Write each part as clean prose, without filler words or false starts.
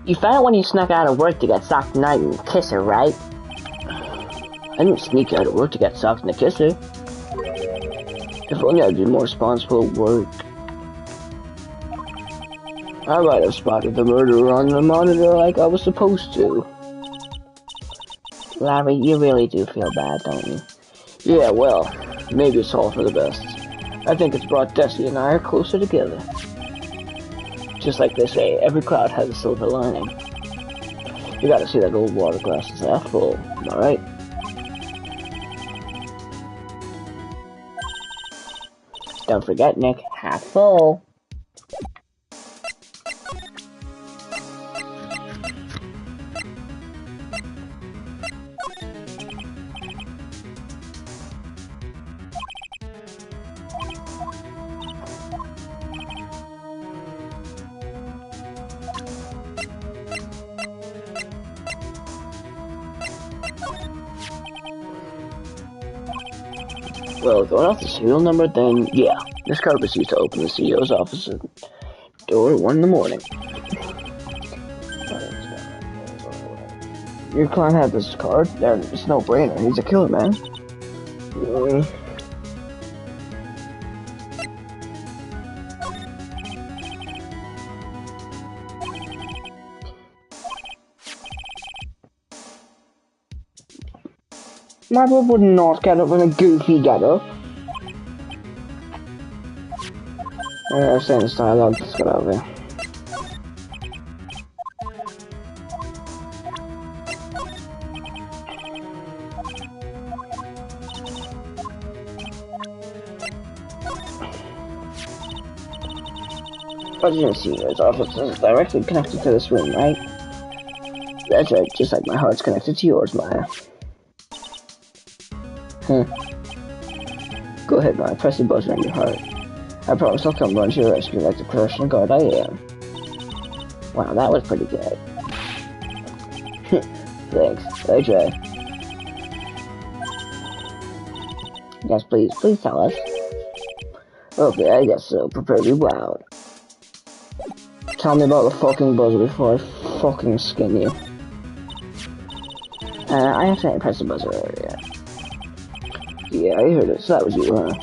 You found out when you snuck out of work to get socked tonight and kiss her, right? I didn't sneak out of work to get socked and kiss her. If only I'd been more responsible at work. I might have spotted the murderer on the monitor like I was supposed to. Larry, you really do feel bad, don't you? Yeah, well, maybe it's all for the best. I think it's brought Desi and I closer together. Just like they say, every cloud has a silver lining. You gotta see that old water glass is half full, alright? Don't forget, Nick, half full. Well, going off the serial number, then yeah, this card was used to open the CEO's office door at 1 in the morning. Your client had this card? It's no brainer. He's a killer, man. My brother would not get up when a goofy get up. I'm saying this dialogue, let's get out of here. But you see, his office is directly connected to this room, right? That's right, just like my heart's connected to yours, Maya. Go ahead, Maya, press the buzzer on your heart. I promise I'll come run to your rescue like the professional guard I am. Wow, that was pretty good. Thanks, I try. Yes, please tell us. Okay, I guess so. Prepare to be wowed. Tell me about the fucking buzzer before I fucking skin you. I haven't pressed the buzzer earlier. Yeah, I heard it. So that was you, huh?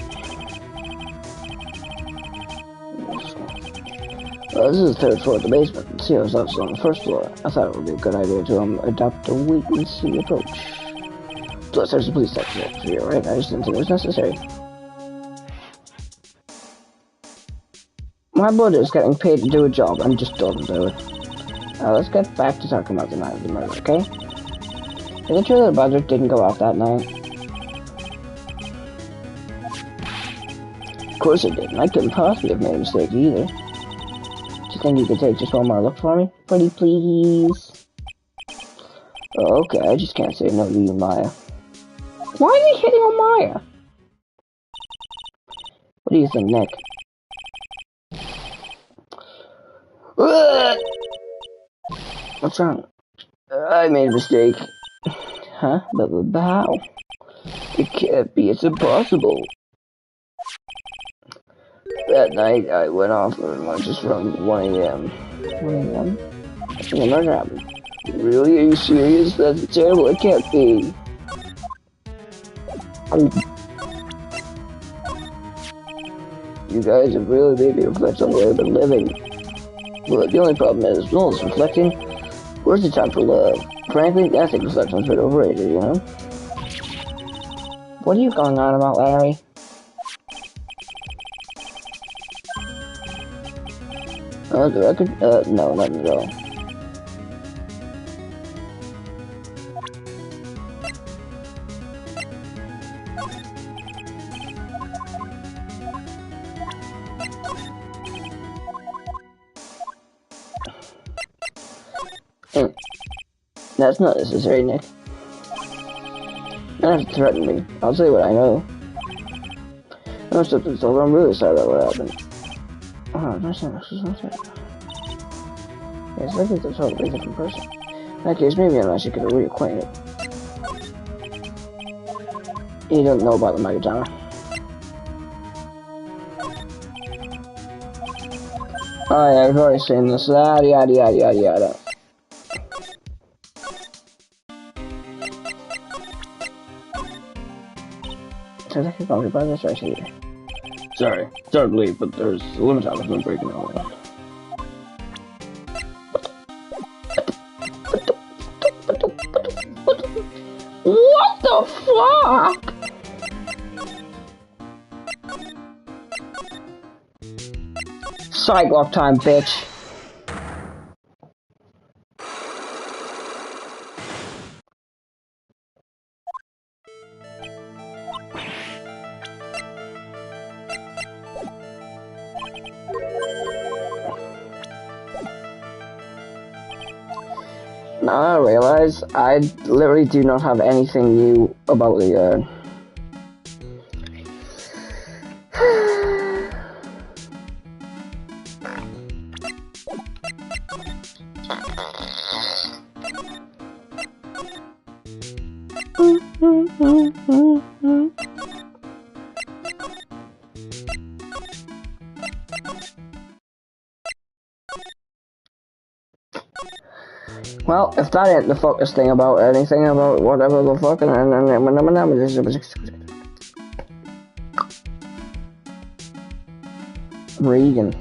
This is the 3rd floor of the basement. CEO's office on the 1st floor. I thought it would be a good idea to adopt a wait-and-see approach. Plus, there's a police section here, right? I just didn't think it was necessary. My brother is getting paid to do a job and just doesn't do it. Let's get back to talking about the night of the murder, okay? Is it true that the buzzer didn't go off that night? Of course it didn't. I couldn't possibly have made a mistake either. Do you think you could take just one more look for me? Pretty please? Oh, okay, I just can't say no to you, Maya. Why are you hitting on Maya? What do you think, Nick? What's wrong? I made a mistake. Huh? But how? It can't be, it's impossible. That night, I went off on just around 1 a.m. 1 a.m.? That's when the murder happened. Really? Are you serious? That's terrible. It can't be. You guys have really made me reflect on the way I've been living. Well, the only problem is, all this reflecting, where's the time for love? Frankly, I think reflection's a bit overrated, you know? What are you going on about, Larry? The record? No, nothing at all. That's not necessary, Nick. You don't have to threaten me. I'll say what I know. I must have been told I'm really sorry about what happened. Oh, that's not necessary. It's like it's a totally different person. In that case, maybe unless you get reacquainted. You don't know about the Megatama. Oh yeah, I've already seen this. Yada yada yada yada yada. So I keep on by this right here. Sorry to leave, but there's a limit time has been breaking out. What the fuck? Sidewalk time, bitch. Now I realize I literally do not have anything new about the Well, if that ain't the fuckest thing about anything about whatever the fucking Regan.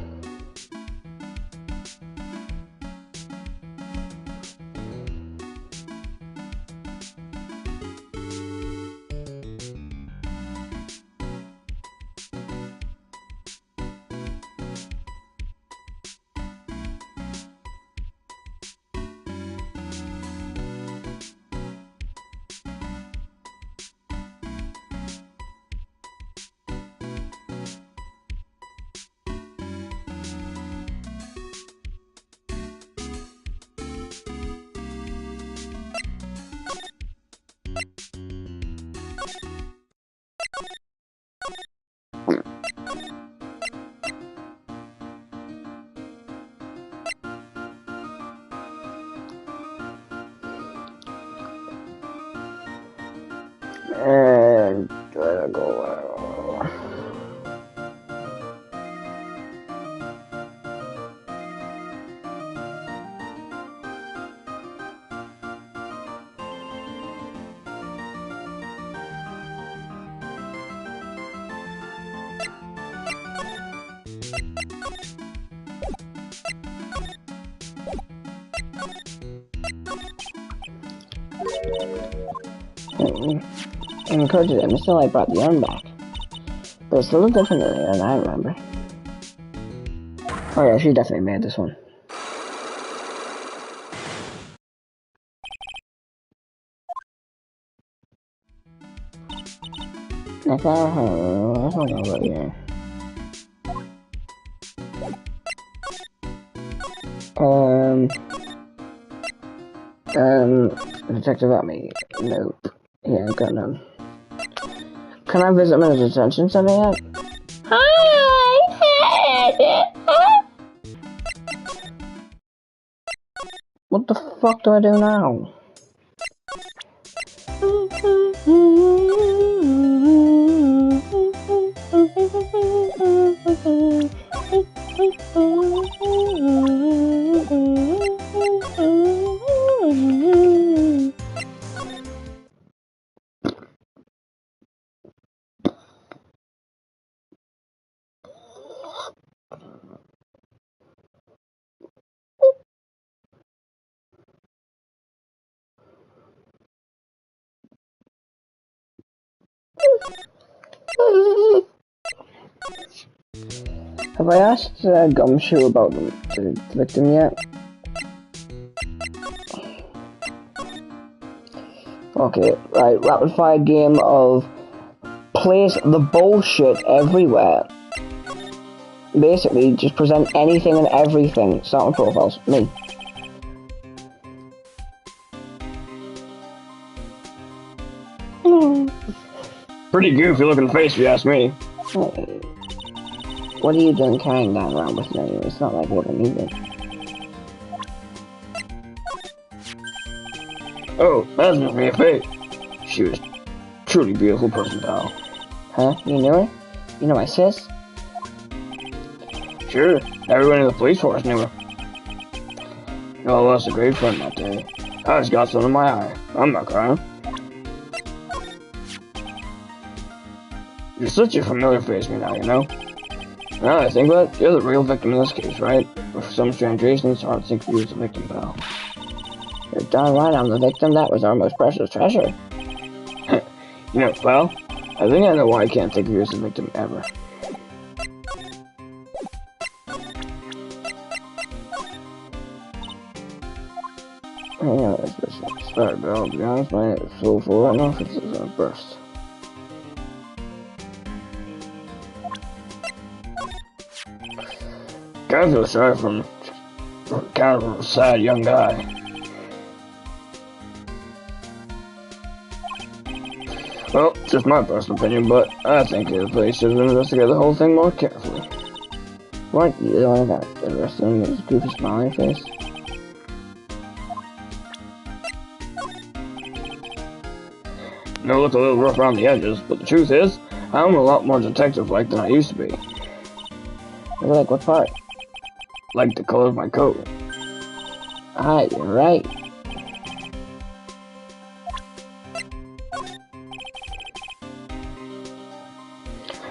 And gotta go. I'm encouraged them. It's still I brought the arm back. But it's a little different than I remember. Oh yeah, she definitely made this one. Let's not go right here. Detective at me. Nope. Yeah, I got none. Can I visit my detention center yet? What the fuck do I do now? Have I asked Gumshoe about the victim yet? Okay, right, rapid fire game of place the bullshit everywhere. Basically, just present anything and everything. Start with profiles. Me. Pretty goofy looking face, if you ask me. What are you doing carrying that around with me? It's not like what I needed. Oh, that's Miss Mia Faye. She was truly beautiful person, pal. Huh? You knew her? You know my sis? Sure, everyone in the police force knew her. Oh, well, that's a great fun that day. I just got some in my eye. I'm not crying. You're such a familiar face to me now, you know? Now that I think about it, you're the real victim in this case, right? But for some strange reason, it's hard to think of you as a victim, pal. You're darn right I'm the victim. That was our most precious treasure. You know, pal, I think I know why I can't think of you as a victim ever. I know this was sorry, but I'll be honest, my head is so full right now, it's gonna burst. Kinda feel sorry for kind of a sad young guy. Well, just my personal opinion, but I think the police should investigate the whole thing more carefully. Weren't you the one that got arrested with his goofy smile on your face? No, it's a little rough around the edges, but the truth is, I'm a lot more detective-like than I used to be. Like what part? Like the color of my coat. Ah, you're right.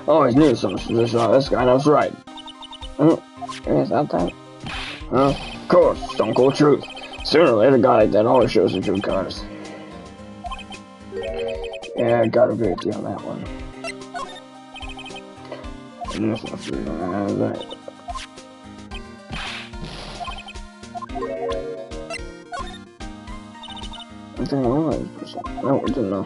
Always knew some suspicion on this guy, and I was right. Yes, I'll tell you. Of course, stone cold truth. Sooner or later, a guy like that always shows the true colors. Yeah, I gotta agree with you on that one. And this one's right. I think I realized this. No, I didn't know.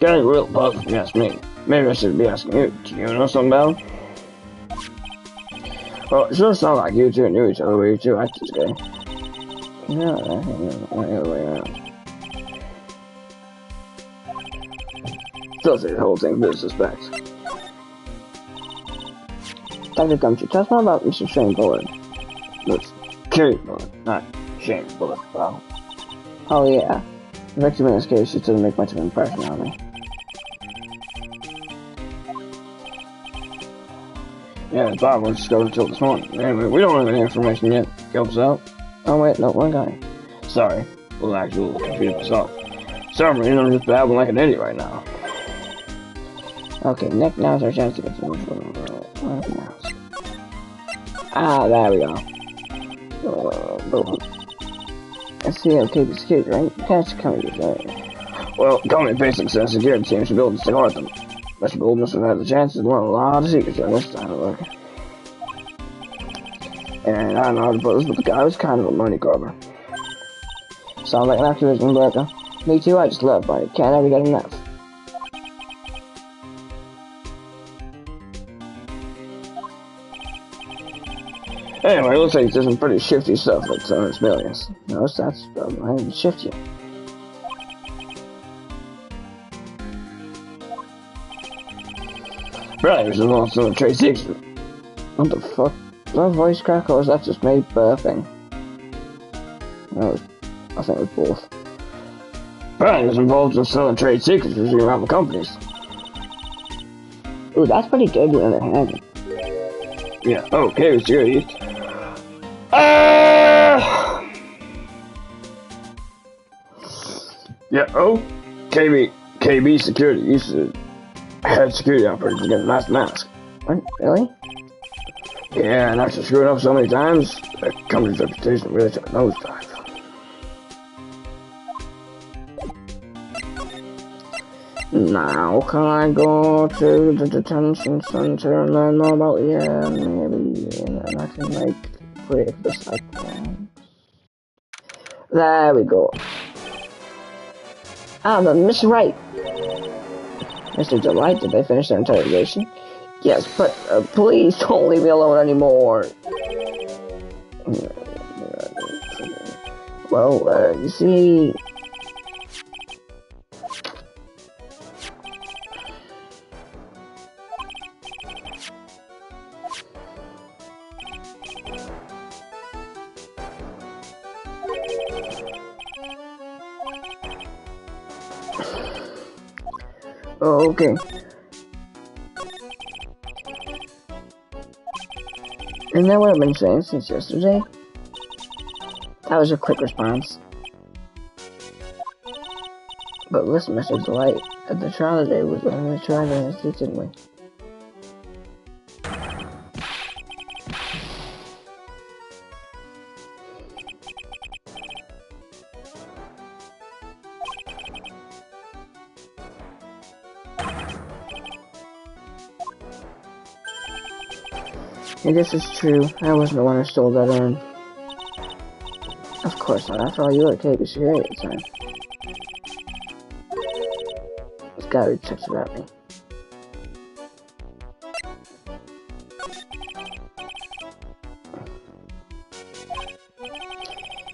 Getting real puzzled if you ask me. Maybe I should be asking you. Do you know something about him? Well, it sure sounds like you two knew each other, but you two acted together. No, I think it went the other way around. Still say the whole thing's been suspect. Dr. Gumshoe, tell us more about Mr. Shane Bullard. Let's carry Bullard, not Shane Bullard, pal. Oh yeah. The victim in this case just didn't make much of an impression on me. Yeah, the body was discovered until this morning. Anyway, we don't have any information yet. Help us out? Oh wait, no, one guy. Sorry. Well, actually, confused myself. Sorry, man, I'm just babbling like an idiot right now. Okay, Nick, now's our chance to get some information else. Ah, there we go. Boom. Let's see how KB security, right? That's coming, right? Well, common basic sense security teams should be able to stick hard them. Mr. Gold must have had the chance to learn a lot of secrets during this time of work. And I don't know how to put this, but the guy was kind of a money grubber. Sounds like an activism worker. Me too, I just love money. Can't ever get enough. Anyway, it looks like there's some pretty shifty stuff like Senator's millions. No, that's I didn't shift you. Right, there's also a trade secret. What the fuck? Is that a voice crack or is that just me burping? No, I think it was both. Brian was involved in selling trade secrets between rival companies. Ooh, that's pretty good on the hand. Yeah, okay, security. Yeah, KB security used to have security operators to get a nice mask. What? Really? Yeah, and after screwing up so many times, the company's reputation really took a nosedive. Now can I go to the detention center and learn more about you? Maybe and I can like create this like plan. There we go. Ah, but Miss Wright. Mr. Delight, did they finish their interrogation? Yes, but please don't leave me alone anymore. Well, you see... Oh, okay. Isn't that what I've been saying since yesterday? That was a quick response. But listen, Mr. Delight, at the trial today was going to try the institute, didn't we? I guess it's true. I wasn't the one who stole that urn. Of course not. After all, you were at KB Security at the time. There's gotta be tricks about me.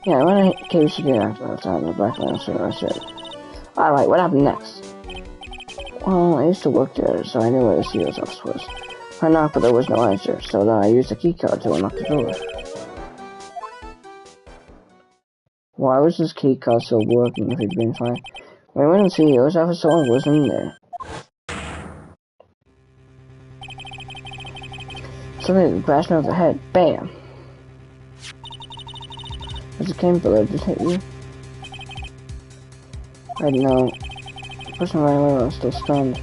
Yeah, I went to KB Security after that time in the black line, so I said. Alright, what happened next? Well, I used to work there, so I knew where the CEO's office was. I knocked, but there was no answer, so then I used a key card to unlock the door. Why was this key card still working if he'd been fine? When I went to the CEO's office, someone was in there. Something bashed me over the head. Bam! As it came below, did it hit you? I don't know. The person ran away, I was still stunned.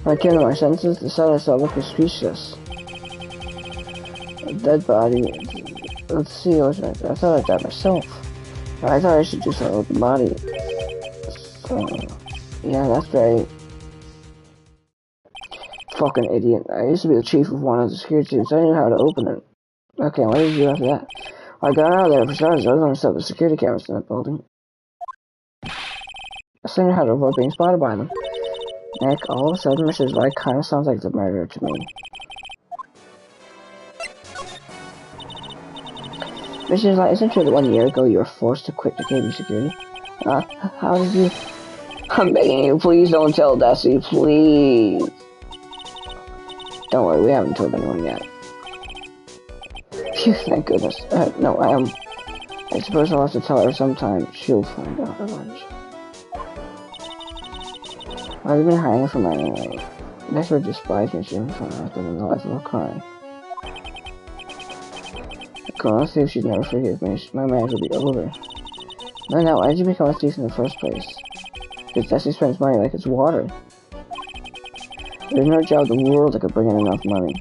When I came to my senses, the sight I saw looked speechless. A dead body. Let's see, I thought I'd die myself. I thought I should do something with the body. So, yeah, that's right. Fucking idiot. I used to be the chief of one of the security teams, so I knew how to open it. Okay, what did you do after that? Well, I got out of there for starters. I was going to set the security cameras in that building. I still knew how to avoid being spotted by them. Nick, all of a sudden, Mrs. Light kind of sounds like the murderer to me. Mrs. Light, isn't it that 1 year ago you were forced to quit the KB security? How did you... I'm begging you, please don't tell Desi, please. Don't worry, we haven't told anyone yet. Phew, thank goodness. No, I suppose I'll have to tell her sometime. She'll find out her lunch. I've been hiding from her anyway. That's what despise me, she didn't find out that in the life of a crime. Come on, see if she'd never forgive me. My marriage will be over. No, why did you become a thief in the first place? Because Desi spends money like it's water. There's no job in the world that could bring in enough money.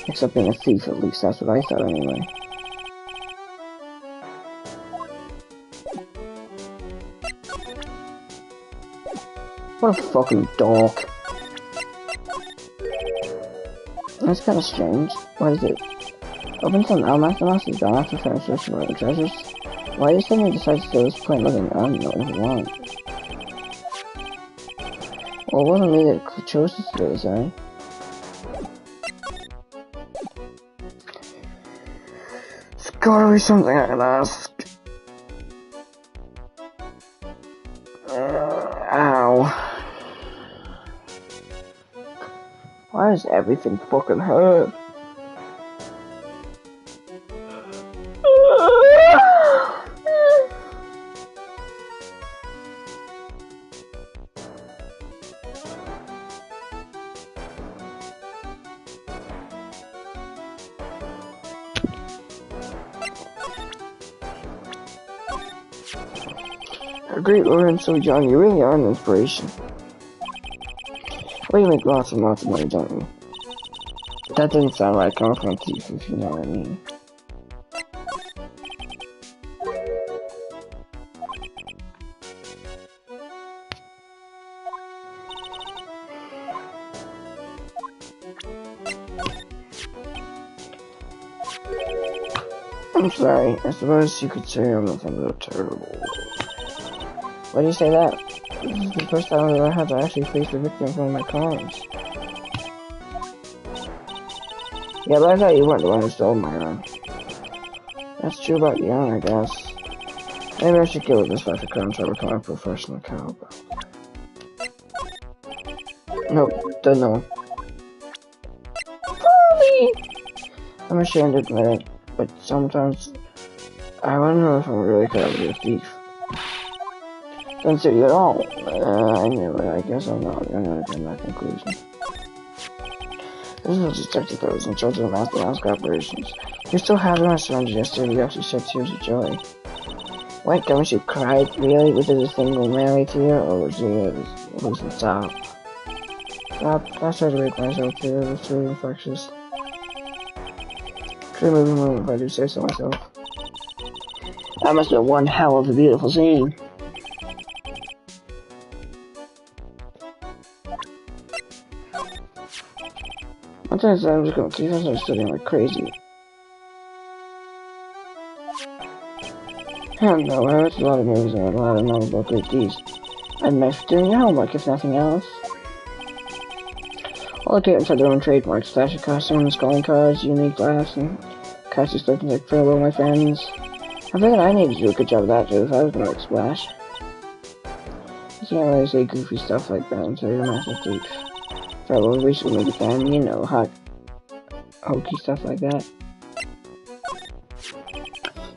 Except being a thief, at least that's what I thought anyway. What a fucking dork. That's kinda strange. What is it? Up until now, Master Mouse has gone after furniture for other treasures. Why you suddenly decide to steal this plain living? I don't know what you want. Well, it wasn't me that chose to steal this, eh? There's gotta be something I can ask. Ow. Why does everything fucking hurt? A great Lord, so young, you really are an inspiration. Well, you make lots and lots of money, don't you? That doesn't sound right coming from a thief, if you know what I mean. I'm sorry, I suppose you could say I'm nothing but terrible. Why do you say that? This is the first time I've ever had to actually face the victim of one of my crimes. Yeah, but I thought you weren't the one who stole my urn. That's true about the urn, I guess. Maybe I should give it this life a crime to become a professional cowboy. Nope, don't know. I'm ashamed to admit it, but sometimes I wonder if I'm really gonna be a thief. Don't suit you at all. I knew it. I guess I'm not gonna come to that conclusion. This is a detective that was in charge of the Master Mouse operations. You still had him surrendered yesterday, but you actually shed tears of joy. What, don't you cry? Really? Was it a single Mary tear, or was it stop? I tried to make myself too, it was too infectious. True moving moment, if I do say so myself. That must have been one hell of a beautiful scene. I'm just gonna keep on studying like crazy. I don't know, I watched a lot of movies and a lot of novels about great deeds. I'd nice doing your homework, if nothing else. All the characters had their own trademarks, flashy costumes, calling cards, unique laughs, and catchy slogans like farewell my friends. I figured I needed to do a good job of that too if I was gonna make Splash. You can't really say goofy stuff like that until you're a massive thief. Farewell recently maybe can, you know, hot, hokey stuff like that.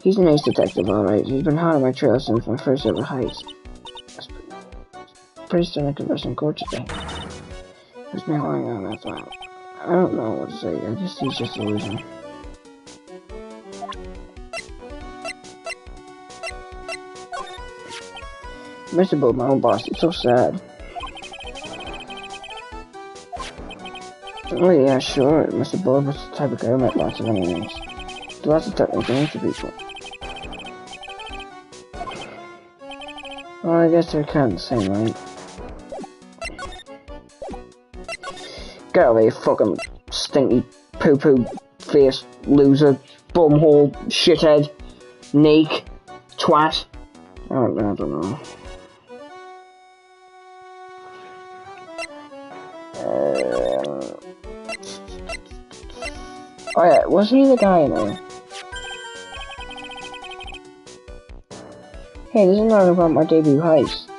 He's an ace detective, alright. He's been hot on my trail since my first ever heist. Pretty soon I could rest in court today. There's me lying on that thought. I don't know what to say, I guess he's just a loser. I miss about my own boss, it's so sad. Oh yeah, sure, Mr. Bullet was the type of guy who met lots of enemies. Lots of technical things to people. Well, I guess they're kind of the same, right? Get away, fucking stinky poo-poo face loser, bumhole, shithead, neek, twat. I don't know. Oh yeah, was he the guy in there? Hey, this is not about my debut heist.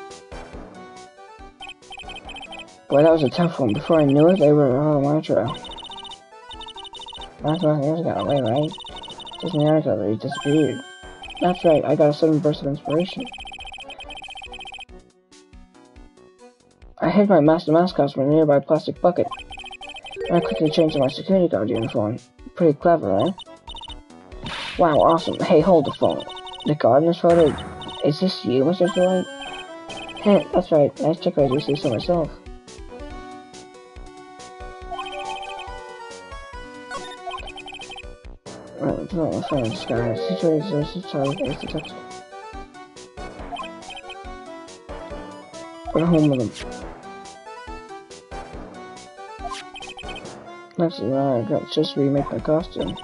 Boy, that was a tough one. Before I knew it, they were all on my trail. That's why he got away, right? Just in the article, he disappeared. That's right, I got a sudden burst of inspiration. I hid my master mascot from a nearby plastic bucket. And I quickly changed to my security guard uniform. Pretty clever, eh? Wow, awesome. Hey, hold the phone. The guard in this photo, is this you, Mr. Floyd? Heh, that's right. Nice check, I do see so myself. Right, it's not my friend in disguise. Situation is a child as detective. Go home with him. That's right, I got just remake my costume.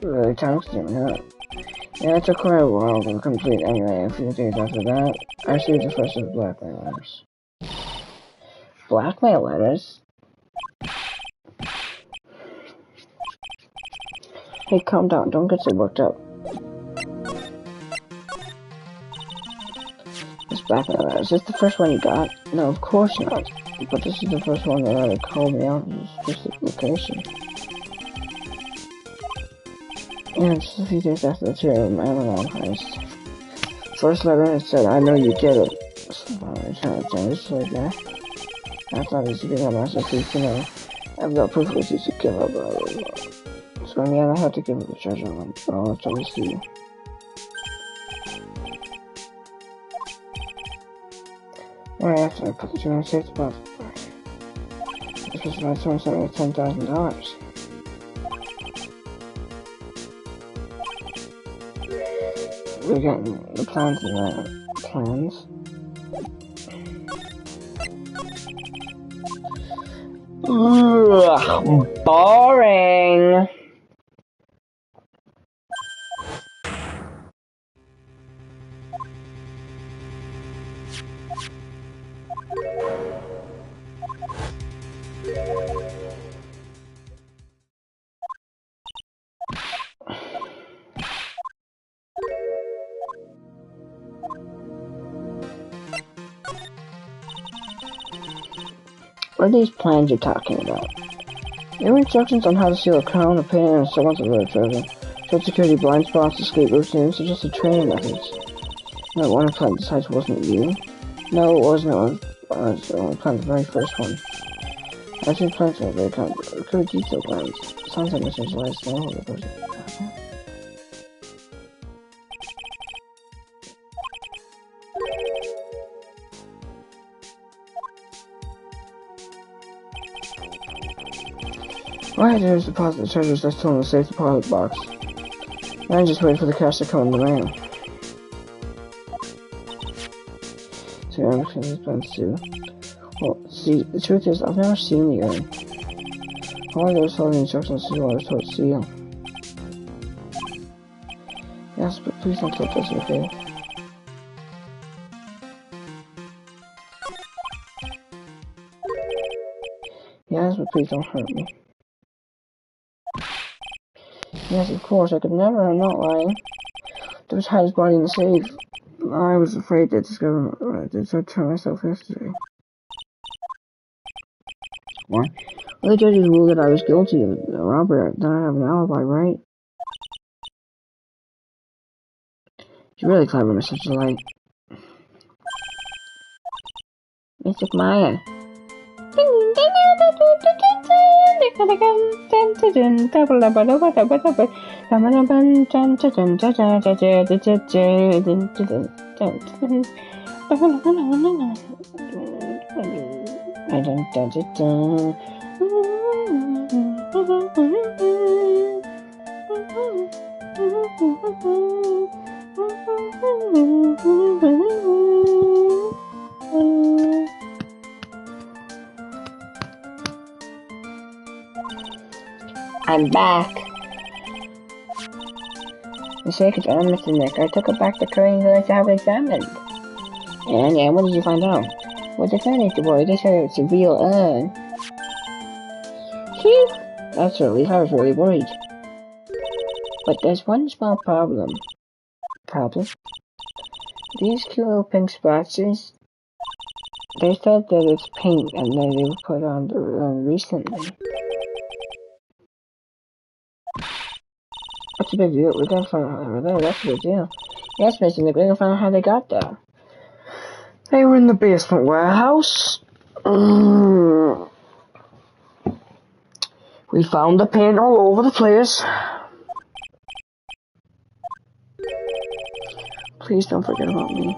Really time consuming, huh? Yeah, it took quite a while to complete anyway. A few days after that, I received the first of the blackmail letters. Blackmail letters? Hey, calm down, don't get so worked up. This blackmail letter, is this the first one you got? No, of course not. But this is the first one that ever called me out in a specific location. And just a few days after the trio of my Amazon heist. First letter, it said, I know you get it. So I kind of changed like that. I thought it was a good myself, you know. I've got proof it was easy to give up, so in the end, I had to give up the treasure one. Oh, let's always see. Right after I put the 2 in a safe deposit box. This was about someone sent me $10,000. We're getting the plans in there. Plans? Ugh, boring! What are these plans you're talking about? There were instructions on how to steal a crown, a pin, and so much other treasure. Short security blind spots, escape routines, suggested training methods. No, one of the plans besides wasn't you? No, it wasn't. I was only planned the very first one. I actually planned for a very good detailed plans. Sounds like a centralized thing with a person. Right, there's deposit the treasures that's still in the safe deposit box. Then just wait for the cash to come in the mail. So I'm between these plans too. Well, see, the truth is, I've never seen the urn. All I was following the instructions to what I was told to seal. Yes, but please don't touch us, okay? Yes, but please don't hurt me. Yes, of course, I could never, I'm not lying. There was Hyde's body in the safe. I was afraid to discover so I turned myself yesterday. What? Well, the judges ruled that I was guilty of robbery. Then I have an alibi, right? You're really clever, Mr. Delight. Mystic Maya. I'm back. The shake is on, Mr. Nick. I took it back to Curry Village to have it examined. And what did you find out? Well, the fan ain't the boy. They said it's a real urn. Phew! That's a relief. I was really worried. But there's one small problem. Problem? These cute little pink splotches, they said that it's paint and then they were put on the urn recently. What's the big deal? We're gonna find out over there. That's the big deal. Yes, Mr. Nick, we're gonna find out how they got there. They were in the basement warehouse. We found the paint all over the place. Please don't forget about me.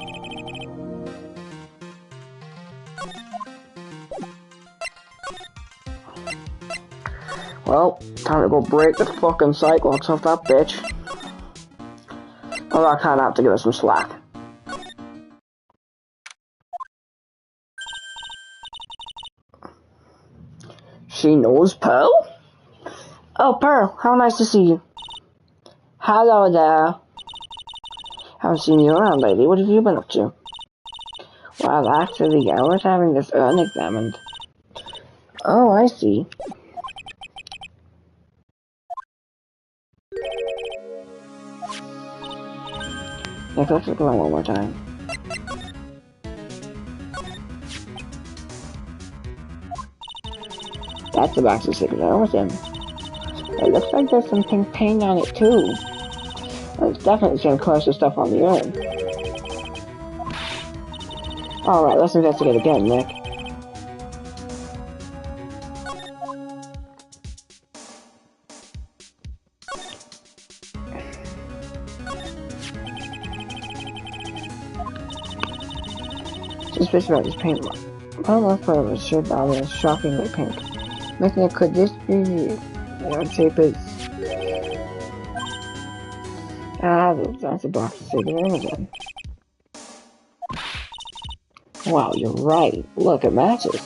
Well, time to go break the fucking Cyclops off that bitch. Although I kinda have to give her some slack. She knows Pearl? Oh, Pearl, how nice to see you. Hello there. Haven't seen you around lately. What have you been up to? Well, actually, I was having this urn examined. Oh, I see. Let's look around one more time. That's the box of secret everything. It looks like there's some pink paint on it too. It's definitely some closer stuff on the urn. Alright, let's investigate again, Nick. Suspicious about this paint mark. One left part of his shirt bottle is shockingly pink. Making it, could this be the shape is that's a box of secret Amazon. Wow, you're right. Look, it matches.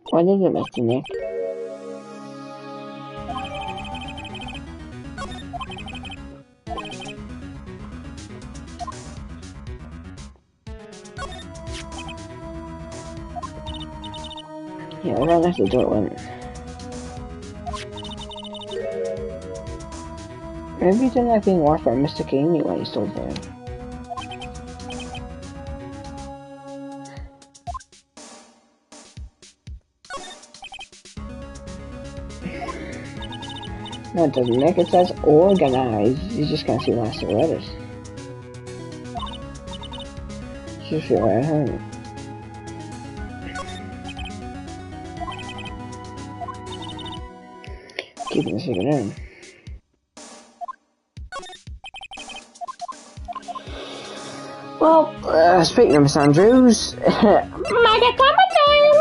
What is it, Mr. Nick? Yeah, right next to the door, wasn't it? Maybe he didn't like being watched by Mr. Amy when he stole there. No, it doesn't make it says organized. You just can't see lots of letters. You feel right at home. Keeping the secret in. Well, speaking of Miss Andrews, Mega Comet time!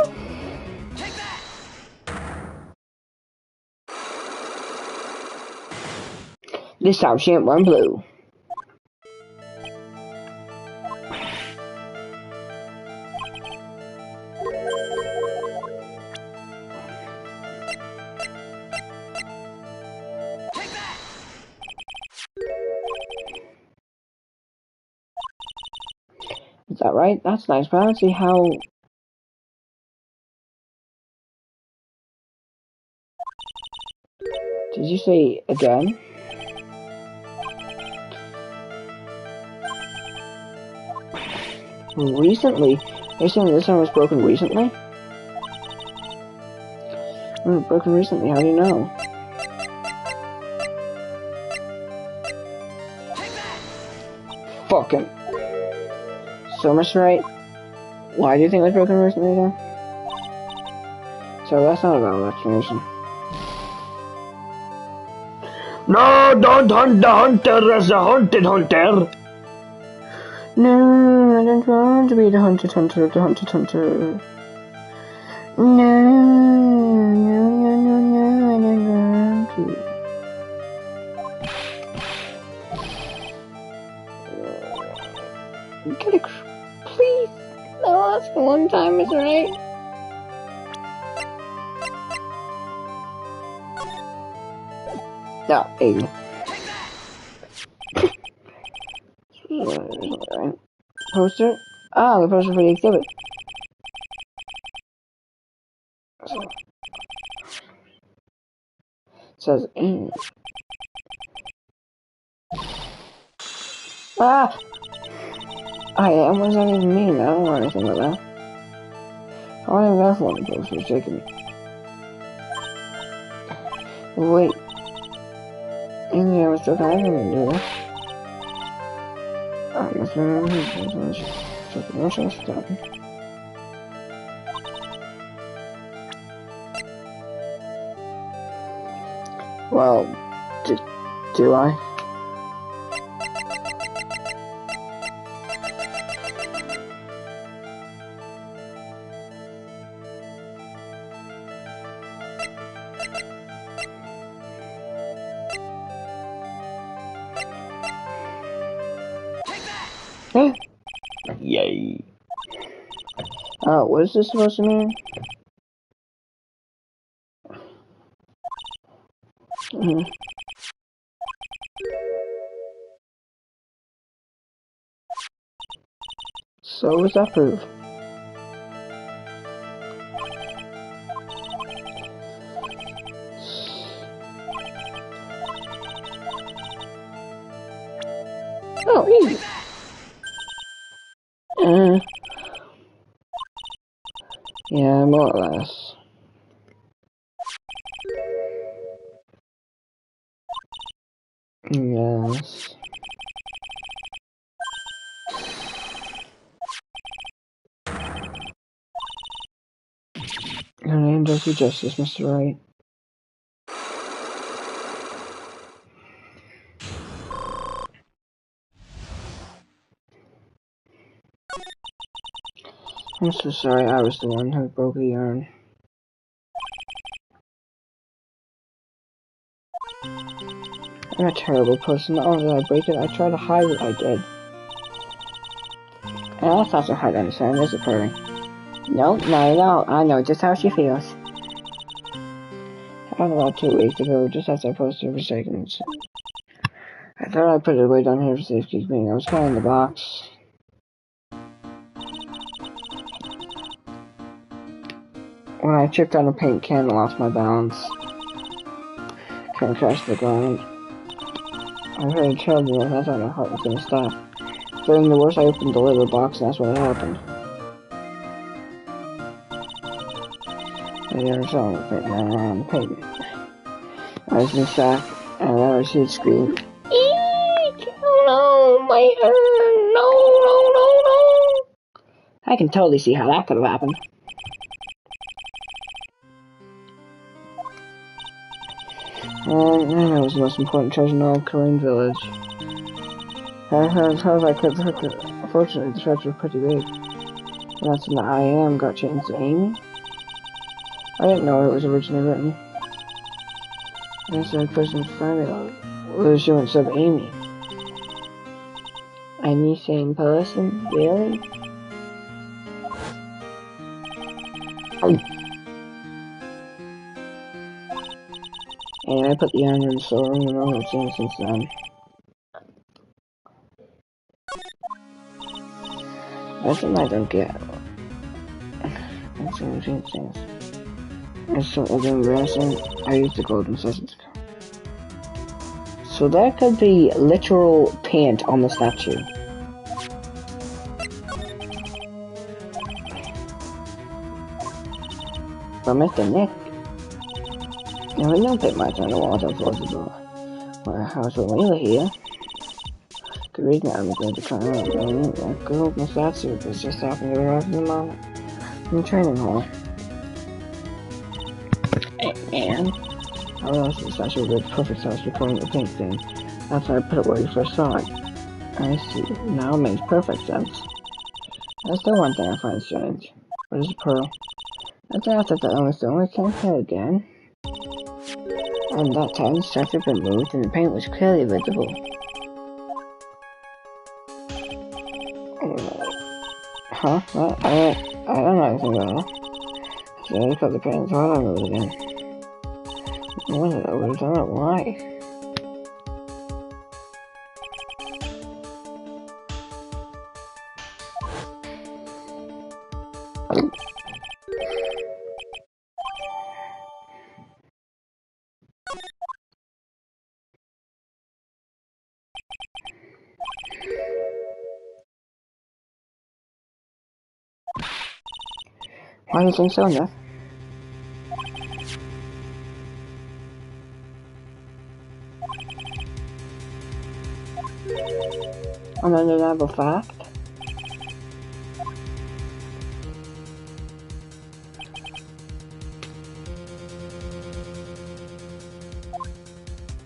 This time she ain't wearing blue. Is that right? That's nice, but I don't see how... Did you say again? Recently? Are you saying this one was broken recently? Broken recently, how do you know? Fucking... So much right. Why do you think it was broken recently then? So that's not a valid explanation. No, don't hunt the hunter as a haunted hunter! No, I don't want to be the haunted hunter of the haunted hunter. No, I don't want to. Get it, please. No, that's the one time is right. No, 80. Poster? Ah, the poster for the exhibit. It says, Ah! What does that even mean? I don't know anything about that. How am I that for one poster is taking me? Wait. I was joking, I didn't do that. I guess I don't know. Well, do I? Yay. Oh, what is this supposed to mean? So what's that proof? Oh, easy. Yeah, more or less. Yes. Your name does you justice, Mr. Wright. I'm so sorry, I was the one who broke the urn. I'm a terrible person. Not only did I break it, I tried to hide what I did. And I thought to hide anything, is it, Perry? No, not at all. I know just how she feels. About 2 weeks ago, just as I posted her forsaken. I thought I'd put it away down here for safekeeping. I was carrying the box. When I tripped on a paint can and lost my balance. Kind of crashed to the ground. I heard a terrible noise, I thought my heart was gonna stop. Fearing the worst, I opened the lid of the box and that's what happened. I never saw the paint around the pavement. I was in shock, and I never see it scream. Eek! Oh no, my urn! No, no, no, no! I can totally see how that could have happened. I know it was the most important treasure in all Korean village. As I could hook it. Unfortunately, the treasure was pretty big. And that's when the I am got changed to Amy. I didn't know it was originally written. I said, person find it. Who's you instead of Amy? Any same person? Really? And I put the iron in the storeroom and all I've seen since then. That's what I don't get. That's what I'm saying. It's so embarrassing. I used the golden sessions. So that could be literal paint on the statue. But Mr. Nick, we don't put much on the walls of our house when we were here. The reason I'm going to try out go open the statue was just happening to arrive in the moment in the training hall. And I realized the statue would be the perfect size for putting the pink thing. That's why I put it where you first saw it. I see. Now it makes perfect sense. That's the one thing I find strange. What is a pearl? I thought that the only can't hit again. And that time the statue had been moved and the paint was clearly visible. Huh? What? I don't know anything about it. So I cut the paint, so I don't move it again. What I would have done it? Why? Why do you think so, Nick? An undeniable fact?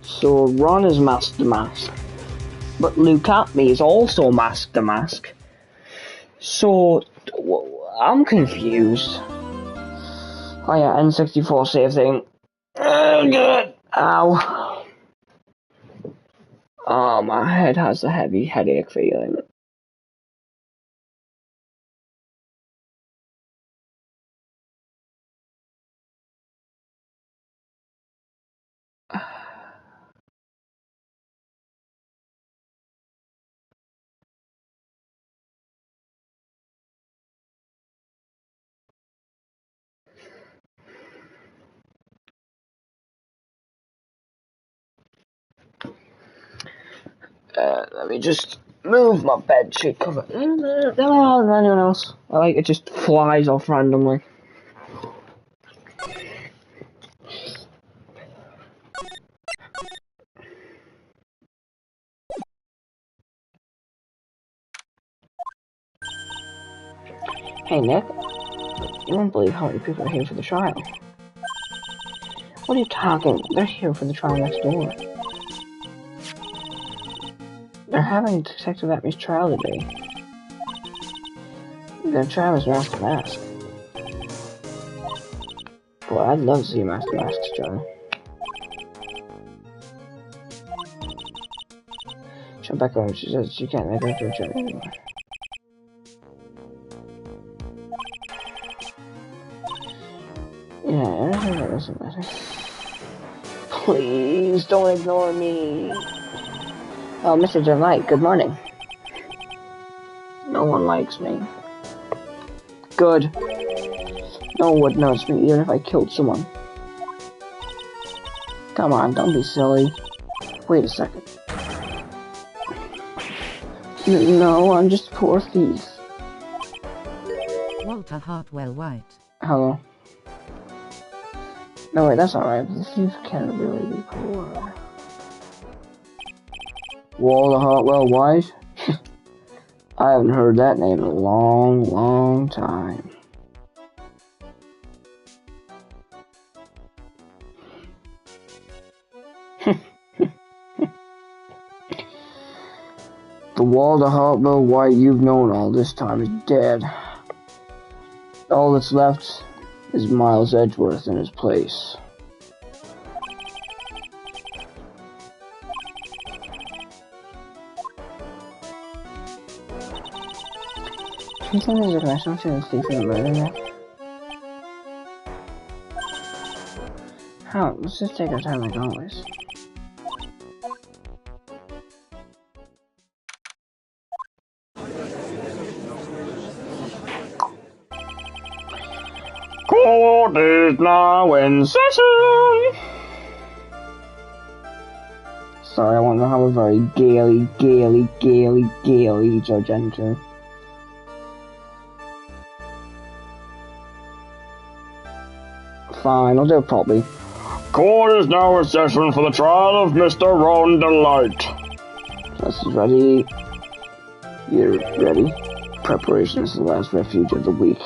So Ron is Master Mask, but Luke Atme is also Master Mask. So I'm confused. Oh yeah, N64 save thing. Oh god! Ow! Oh, my head has a heavy headache feeling. Let me just move my bedsheet cover. No, anyone else. I like it just flies off randomly. Hey Nick, you won't believe how many people are here for the trial. What are you talking about? They're here for the trial next door. They're having Detective Atme's trial today. Their trial is Master Mask. Boy, I'd love to see Master Mask's trial. Jump back over, she says she can't make her to return anymore. Yeah, everything that doesn't matter. Please don't ignore me. Oh, Mr. Delight, good morning. No one likes me. Good. No one would notice me even if I killed someone. Come on, don't be silly. Wait a second. No, I'm just a poor thief. Walter Hartwell White. Hello. No, wait, that's alright. The thief can't really be poor. Walter Hartwell White? I haven't heard that name in a long, long time. The Walter Hartwell White you've known all this time is dead. All that's left is Miles Edgeworth in his place. you think there's a connection to the thief and the murder now? How? Let's just take our time like always. Court is now in session! Sorry, I want to have a very gaily judge enter. Fine, I'll do it properly. Court is now in session for the trial of Mr. Ron Delight. This is ready. You're ready. Preparation is the last refuge of the week.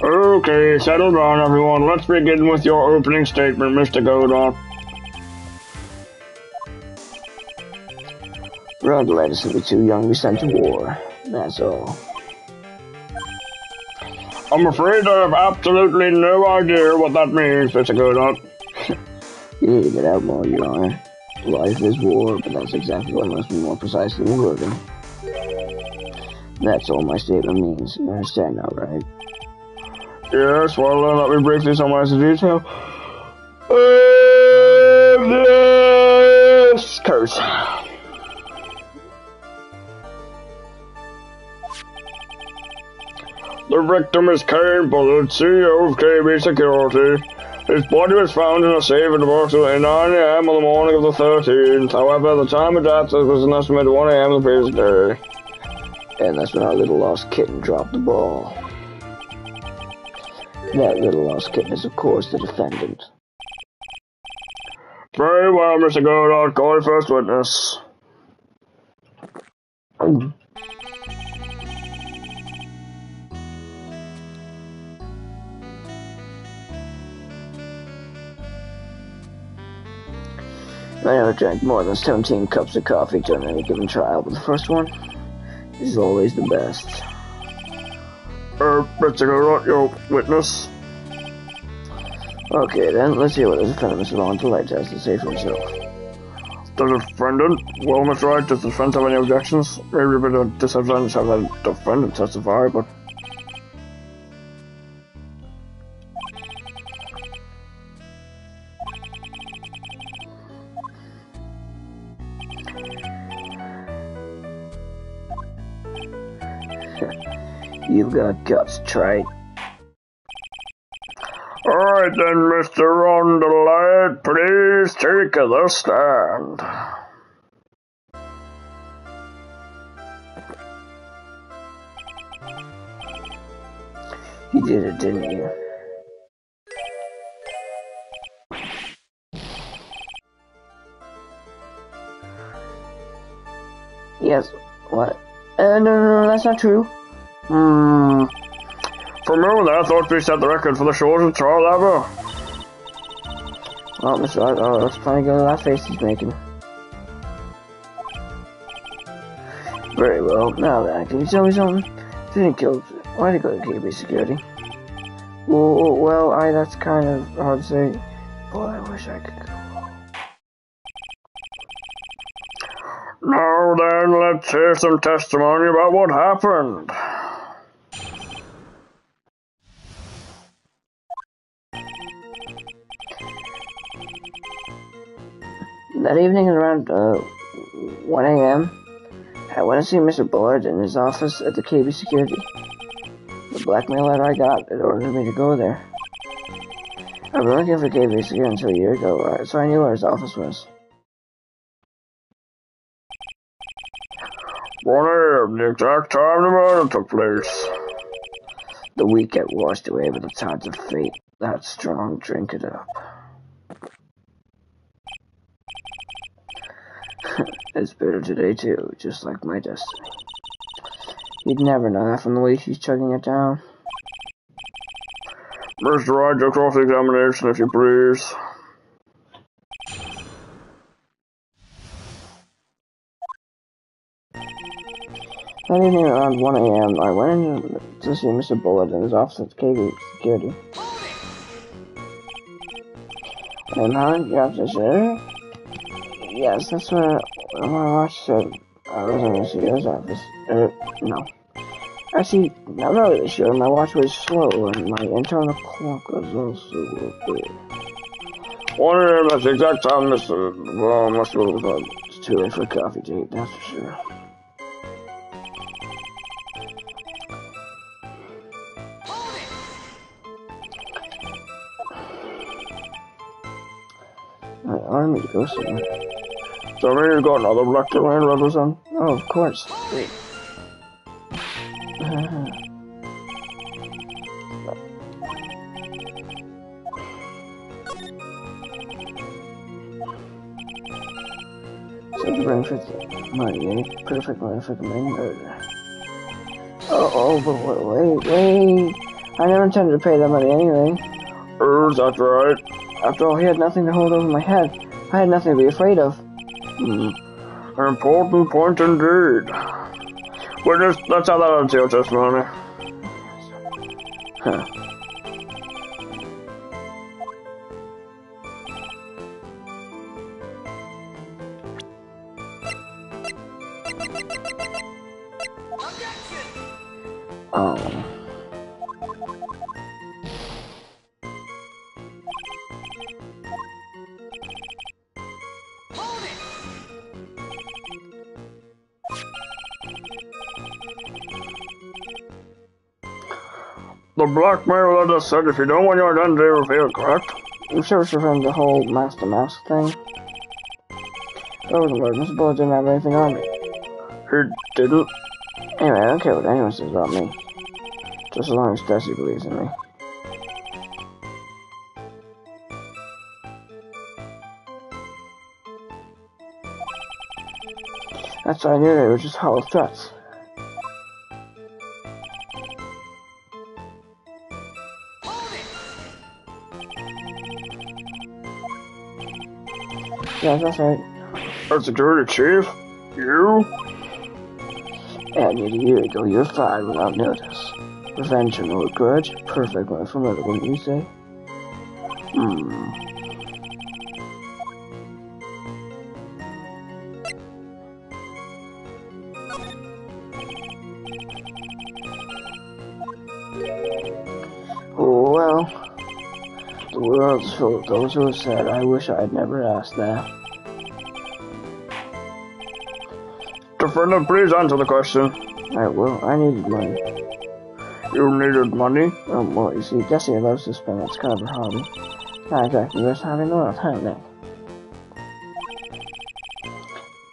Okay, settle down everyone. Let's begin with your opening statement, Mr. Godot. Ron Delight is simply too young to be sent to war. That's all. I'm afraid I have absolutely no idea what that means, Mr. Godot. You need to get out more, Your Honor. Life is war, but that's exactly what must be more precisely worded. That's all my statement means. You understand now, right? Yes, well, let me briefly summarize the detail. This curse. The victim is Kane Bullard, CEO of KB Security. His body was found in a safe at approximately 9 a.m. on the morning of the 13th. However, the time of death was an estimated 1 a.m. the previous day. And that's when our little lost kitten dropped the ball. That little lost kitten is, of course, the defendant. Very well, Mr. Godot. Call your first witness. I never drank more than 17 cups of coffee during any given trial, but the first one is always the best. Mr. Godot, your witness. Okay, then, let's hear what the defendant, Mr. Ron Delight, has to say for himself. The defendant? Well, Mr. Wright, does the defense have any objections? Maybe a bit of disadvantage have the defendant testify, but... You've got guts, Trey. Alright then, Mr. Ron Delight, please take the stand. You did it, didn't you? Yes, what? No, that's not true. For a moment I thought we set the record for the shortest trial ever. Well, Mr. Wright, let's finally go to that face he's making. Very well, now then, can you tell me something? Didn't kill. Why'd he go to KB Security? Well, that's kind of hard to say. Boy, I wish I could go. Now then, let's hear some testimony about what happened. That evening at around 1 a.m., I went to see Mr. Bullard in his office at the KB Security. The blackmail letter I got had ordered me to go there. I've been working for KB Security until a year ago, so I knew where his office was. 1 a.m., the exact time the murder took place. The week get washed away by the tides of fate. That strong, drink it up. It's bitter today too, just like my destiny. You'd never know that from the way she's chugging it down. Mr. Wright, just off the examination if you please. That evening around 1 a.m., I went in to see Mr. Bullard in his office at KB Security. And how did you have to say? Yes, that's what my watch said. I was in the CEO's office. No. Actually, I'm not really sure. My watch was slow and my internal clock was also a bit. Wondering if that's the exact time, Mr. Well, must have it's too late for a coffee date, that's for sure. I wanted me to go somewhere. So I mean, you got another black land rubber son? Oh, of course. Wait. So the brain fits money, eh? Perfect murder. But wait. I never intended to pay that money anyway. That's right. After all, he had nothing to hold over my head. I had nothing to be afraid of. An important point indeed. Let's have that on your testimony. Huh. The blackmailer just said if you don't want your identity revealed, correct? I'm sure it's referring to the whole master mask thing. Oh, the Lord, Mr. Bullet didn't have anything on me. He didn't? Anyway, I don't care what anyone says about me. Just as long as Desi believes in me. That's why I knew they were just hollow threats. Yeah, that's right. Our security chief? You? And yet a year ago, you're fired without notice. Revenge or no grudge? Perfect one for murder, wouldn't you say? Well, the world's full of those who have said, I wish I had never asked that. Defendant, please answer the question. I will. I needed money. You needed money? Well, you see, Desi loves to spend. It's kind of her hobby. Not exactly just having a lot of time now.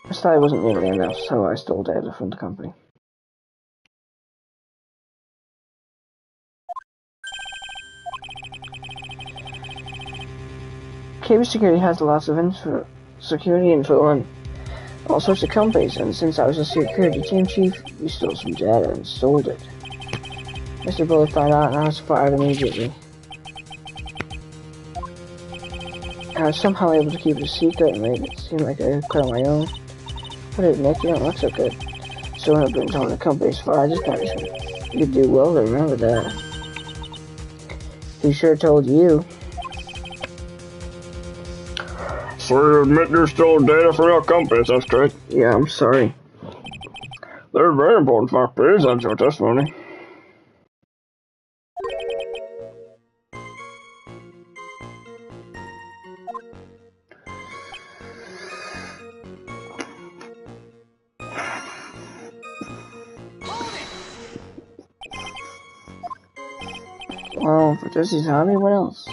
I thought it wasn't nearly enough, so I stole data from the company. KB Security has lots of security info on all sorts of companies, and since I was a security team chief, we stole some data and sold it. Mr. Bullet found out and I was fired immediately. I was somehow able to keep it a secret and made it seem like I quit on my own. What did Nick? You don't look so good. So I've been told the company's fired this punishment. You do well to remember that. He sure told you. So you admit you stole data from your company, that's correct? Yeah, I'm sorry. They're very important fact. Please answer your testimony. Well, for Jesse's hobby, what else?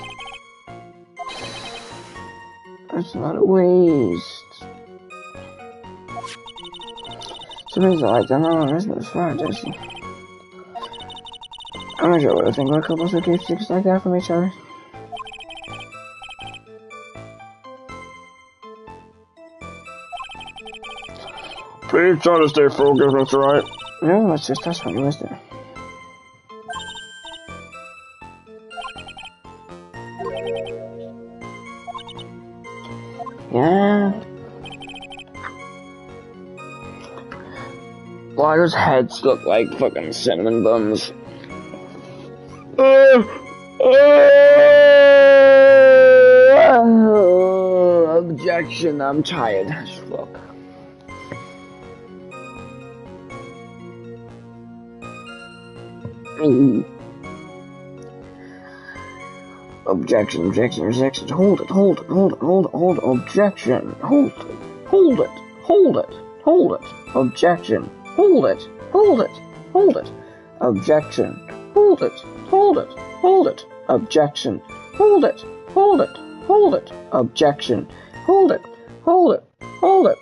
It's not a waste. Somebody's like, I'm not on business, right, Jesse? I'm not sure what I think about couples who keep secrets like that from each other. Please try to stay focused, that's right. No, it's just that's what you was there. Yeah. Why does heads look like fucking cinnamon buns? Objection, I'm tired as fuck. Ooh. Objection, objection, objection. Hold it, hold it, hold it, hold it, hold it. Objection. Hold it, hold it, hold it, hold it. Objection. Hold it, hold it, hold it. Objection. Hold it, hold it, hold it. Objection. Hold it, hold it, hold it. Objection. Hold it, hold it, hold it.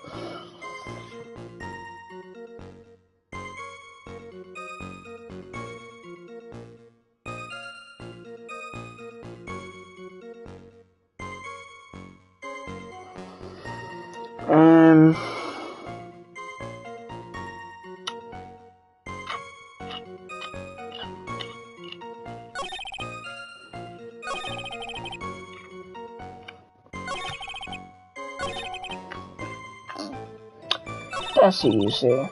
That's easy.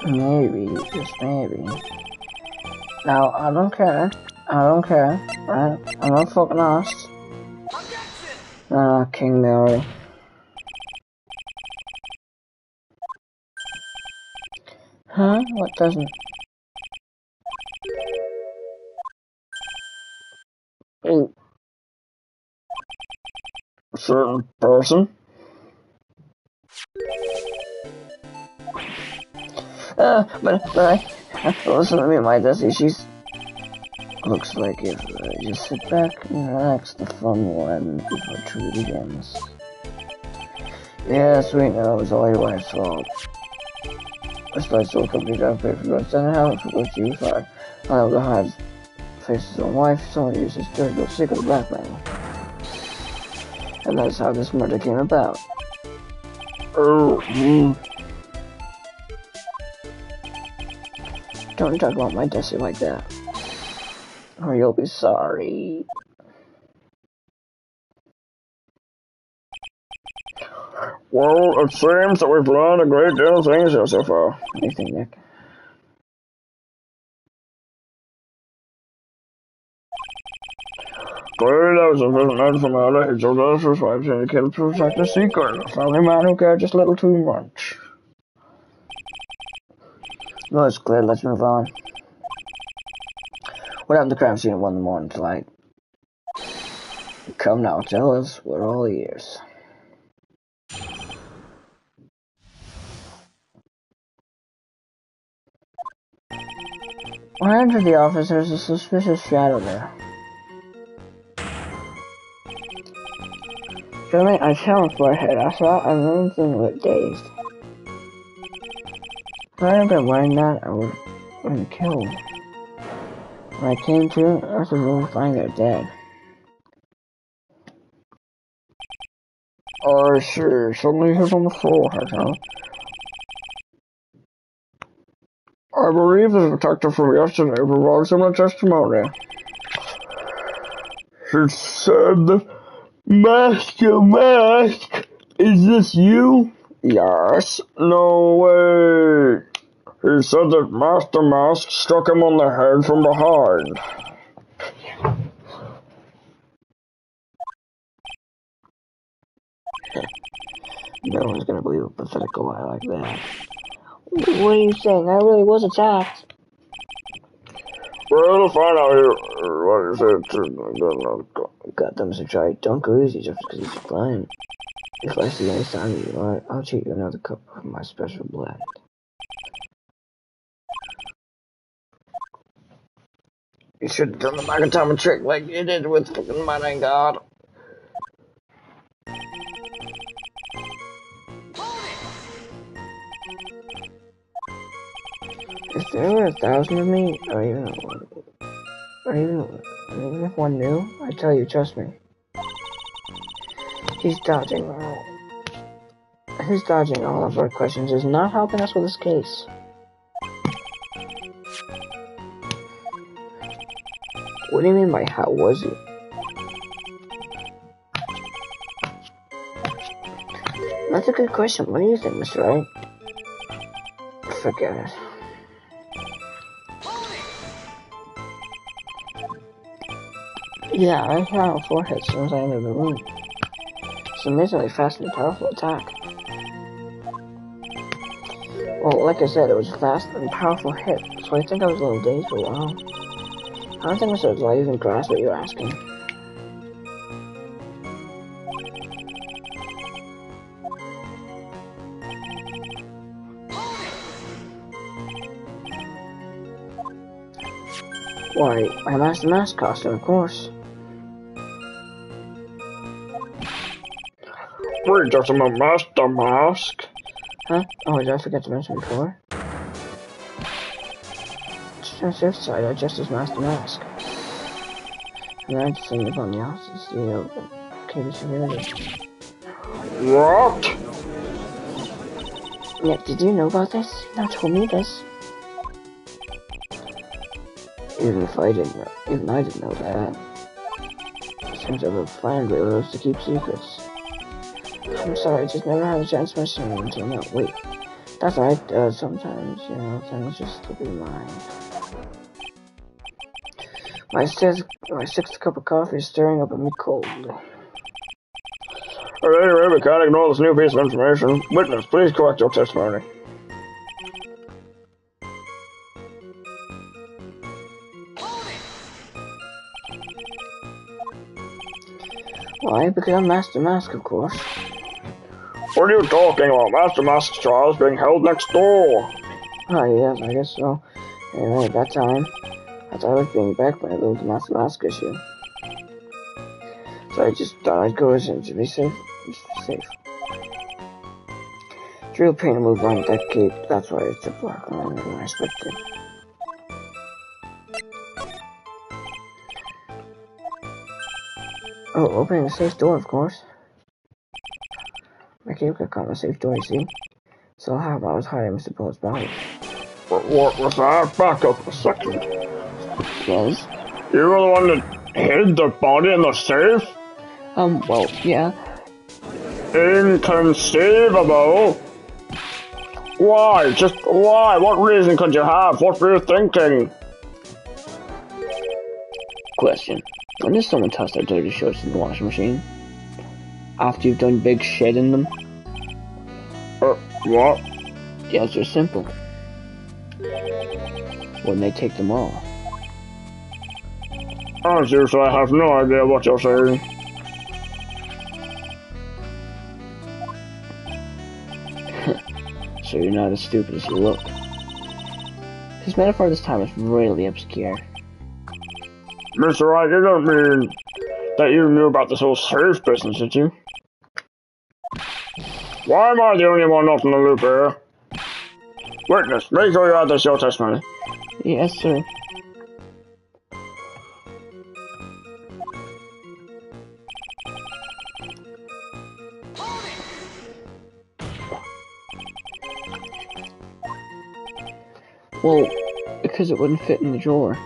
Maybe, just maybe. Now, I don't care. I don't care. Right? I'm not fucking asked. King Mary. Huh? What doesn't? A certain person. But listen to me, my Desi, she's... Looks like if I just sit back and relax, the fun will end before it truly begins. Yes, we know, it was all your wife's fault. This life still company got paid for drugs, and how for what you fired. I know the hides face his own wife, someone used his dirty little secret to blackmail. And that's how this murder came about. Don't talk about my Desi like that, or you'll be sorry. Well, it seems that we've learned a great deal of things here so far. What do you think, Nick? Clearly, there was sufficient information so those whose wives indicated to protect the secret. A family man who cared just a little too much. Well, it's clear, let's move on. What happened to the crime scene at 1 in the morning tonight? Come now, tell us, we're all ears. When I entered the office, there was a suspicious shadow there. Suddenly, I saw my forehead. I saw a moving thing with dazed. If I hadn't been wearing that, I would have been killed. When I came to, I was really finding her dead. I see. Suddenly hit on the forehead, huh? I believe the detective from yesterday provided similar testimony. He said, Master Mask, is this you? Yes. No way. He said that Master Mask struck him on the head from behind. No one's gonna believe a pathetic lie like that. What are you saying? I really was attacked. Well, to find out here what he said too. Goddamn, Mr. Try, don't go easy just because he's fine. If I see any sign of you, I'll treat you another cup of my special blend. You should have done the Magatama trick like you did with fucking Mighty God. If there were 1,000 of me, or even if one knew, I tell you, trust me. He's dodging all of our questions is not helping us with this case. What do you mean by how was he? That's a good question. What do you think, Mr. Wright? Forget it. Yeah, I saw a forehead as soon as I entered the room. It's an amazingly fast and powerful attack. Well, like I said, it was a fast and powerful hit, so I think I was a little dazed for a while. I don't think I should even grasp what you're asking. Why, my Master Mask costume, of course. Wait, just a Master Mask? Huh? Oh, did I forget to mention before? Just on the fifth side, I just as Master Mask. And I just sing upon the office, KBC Village. What? Nick, did you know about this? You never told me this. Even I didn't know that. Seems I've found railroads to keep secrets. I'm sorry, I just never had a chance to mention it until now. Wait, that's right, sometimes, things just slip your mind. My sixth cup of coffee is stirring up a me cold. Anyway, we can't ignore this new piece of information. Witness, please correct your testimony. Why? Because I'm Master Mask, of course. What are you talking about? Master Mask's trial is being held next door. Oh, yes, I guess so. Anyway, at that time, I thought I was being backed by a little Master Mask issue. So I just thought I'd go in to be safe. Just be safe. It's real pain to move around with that cape. That's why it's a black longer than I expected. Oh, opening the safe door, of course. My cape got caught in the safe door, you see? So how about I was hiding Mr. Bullet's body? What was that? Back up a second. Yes? You were the one that hid the body in the safe? Well, yeah. Inconceivable! Why? Just why? What reason could you have? What were you thinking? Question. When does someone toss their dirty shirts in the washing machine? After you've done big shit in them? What? The answer is simple. When they take them off. As usual, I have no idea what you're saying. So you're not as stupid as you look. His metaphor this time is really obscure. Mr. Wright, you don't mean that you knew about this whole safe business, did you? Why am I the only one not in the loop here? Witness, make sure you add this to your testimony. Yes, sir. Well, because it wouldn't fit in the drawer.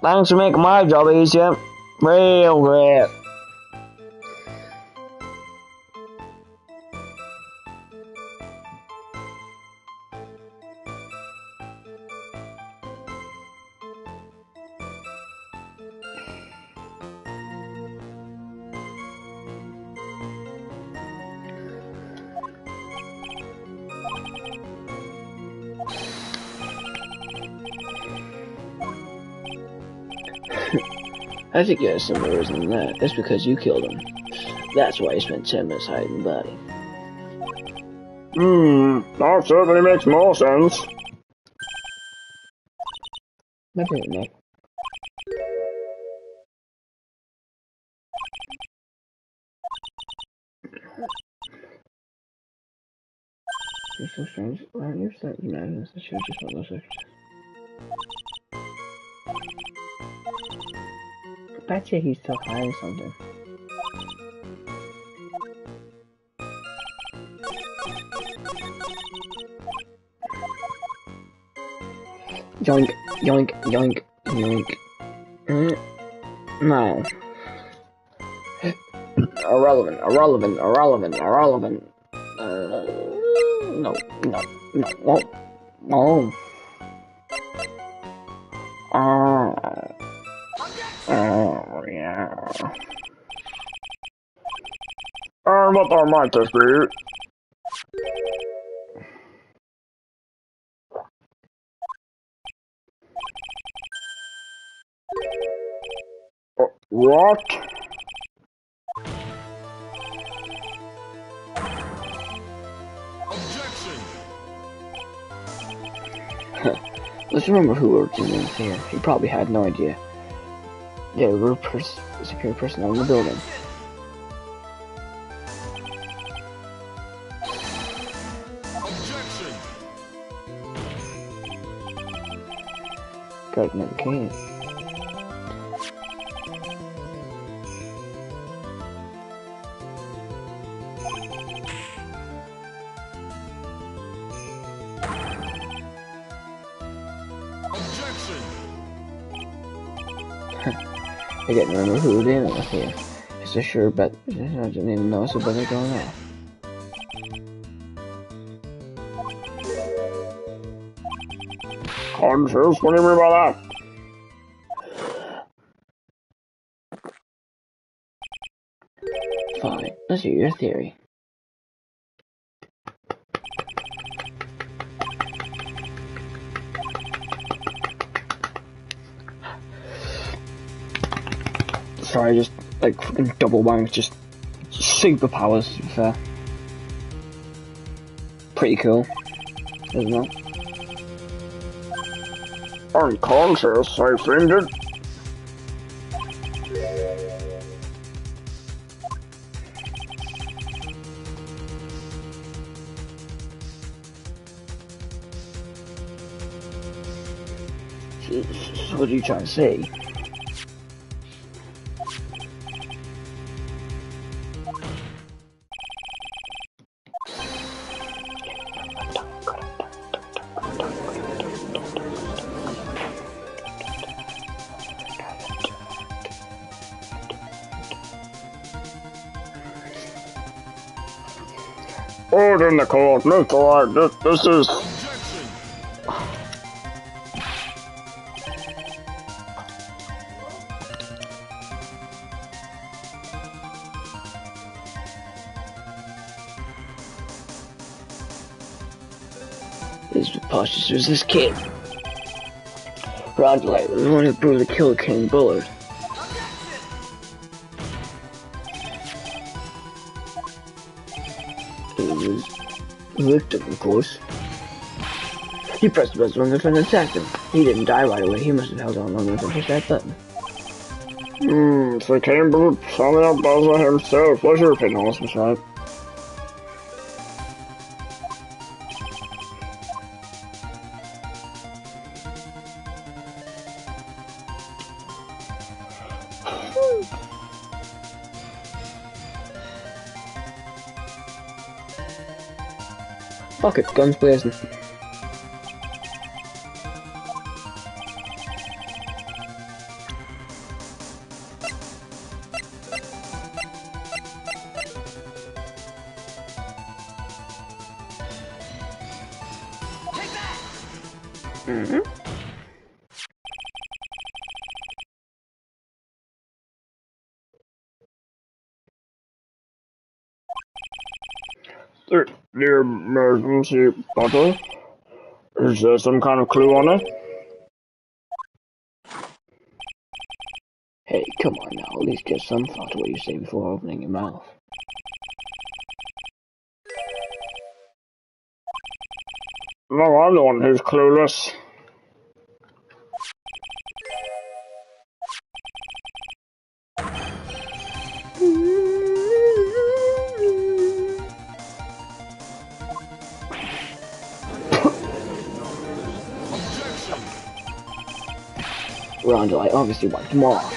Thanks for making my job easier. Real great. I think you have some more reason than that. That's because you killed him. That's why you spent 10 minutes hiding the body. That certainly makes more sense. Maybe it may. You're so strange. Why aren't you starting to imagine this? I should have just went those extras. I bet you he's still hiding something. Yoink, yoink, yoink, yoink. No. Irrelevant, irrelevant, irrelevant, irrelevant. No, no, no, no, no. yeah. What are my to be? What? Let's remember who originally was here. He probably had no idea. Yeah, we're security personnel in the building. God never came. I didn't remember who it was here. It's a sure bet. I didn't even know it's a better going on. Conscious? What do you mean by that? Fine, let's hear your theory. Sorry, just like fucking double bang, just superpowers, to be fair. Pretty cool, isn't it? Unconscious, I think it. So what are you trying to say? Oh, in the court, that's alright, this is... As preposterous as this kid. Roger Light was the one who proved to kill King Bullard. He was the victim, of course. He pressed the button when the friend attacked him. He didn't die right away. He must have held on long enough to push that button. So King Bullard found out Bowser himself. What's your opinion on this, Miss Wright? Fuck it, guns blazing. The emergency button? Is there some kind of clue on it? Hey, come on now, at least give some thought to what you say before opening your mouth. No, I'm the one who's clueless. Rondell, I obviously wiped them off.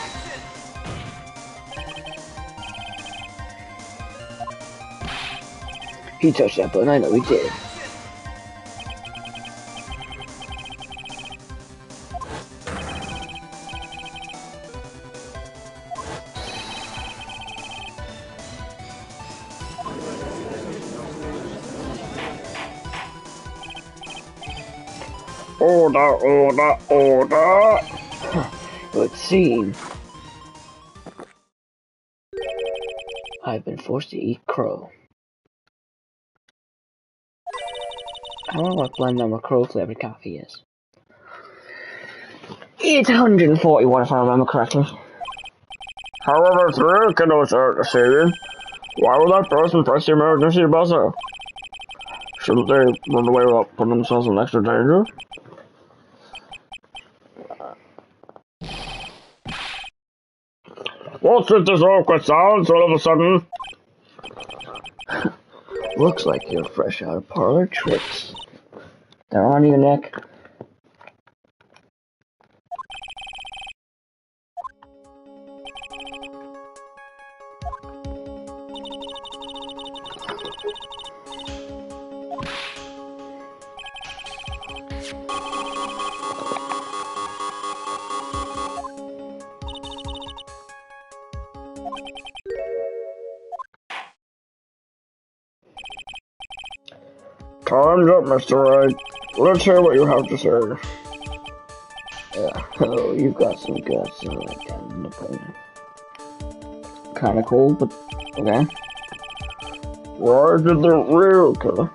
He touched that button, I know he did. Order, order, order! Good scene. I've been forced to eat crow. I wonder what blend number crow flavored coffee is. It's 141 if I remember correctly. However, three kiddos are saving. Why would that person press the emergency buzzer? Shouldn't they run away without putting themselves in extra danger? What's with this awkward silence all of a sudden? Looks like you're fresh out of parlor tricks. They're on you, Nick. Time's up, Mr. Wright. Let's hear what you have to say. Oh, you got some guts. I like that in the opinion. Kinda cool, but okay. Why did the real killer?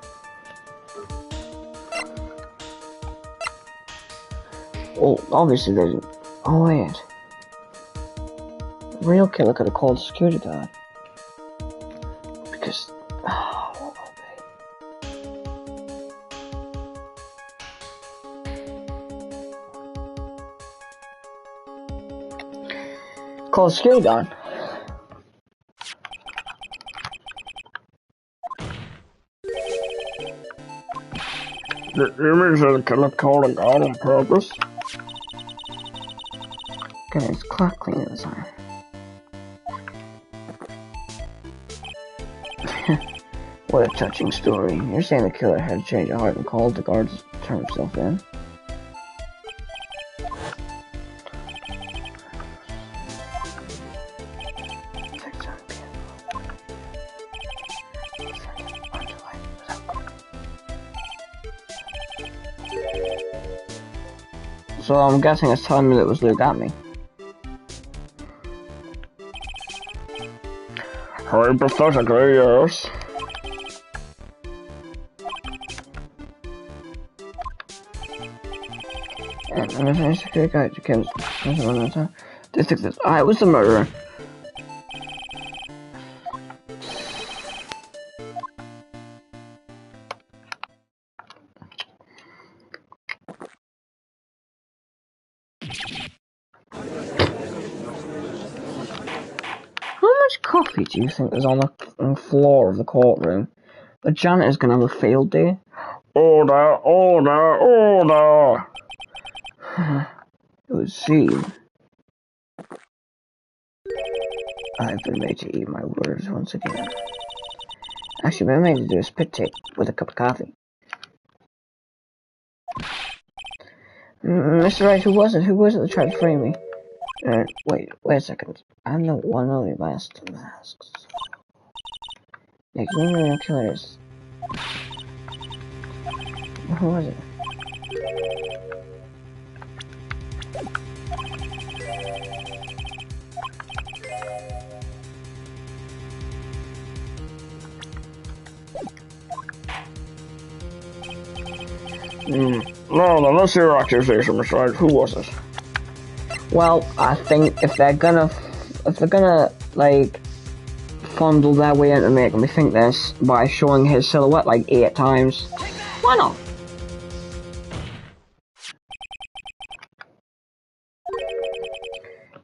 Well, obviously they didn't. Oh, wait. The real killer could have called the security guard. Because. Oh, what will be? Call the security guard. You mean the killer called a guard on purpose? Get his clock cleaning this time. What a touching story. You're saying the killer had to change of heart and called the guards to turn himself in? So I'm guessing it's telling me that it was Lou got me. Hypothetically, yes. And if I security guard kills they think that I was the murderer. How much coffee do you think is on the floor of the courtroom? The janitor's gonna have a field day. Order, order, order! It would seem I've been made to eat my words once again. Actually, been made to do a spit take with a cup of coffee. Mr. Wright, who was it? Who was it that tried to frame me? Wait a second. I'm the one of the last masks. Yeah, can you remember killers? Who was it? No, let's hear your accusation, Mr. Wright. Who was it? Well, I think if they're gonna like fondle their way into making me think this by showing his silhouette like 8 times, why not?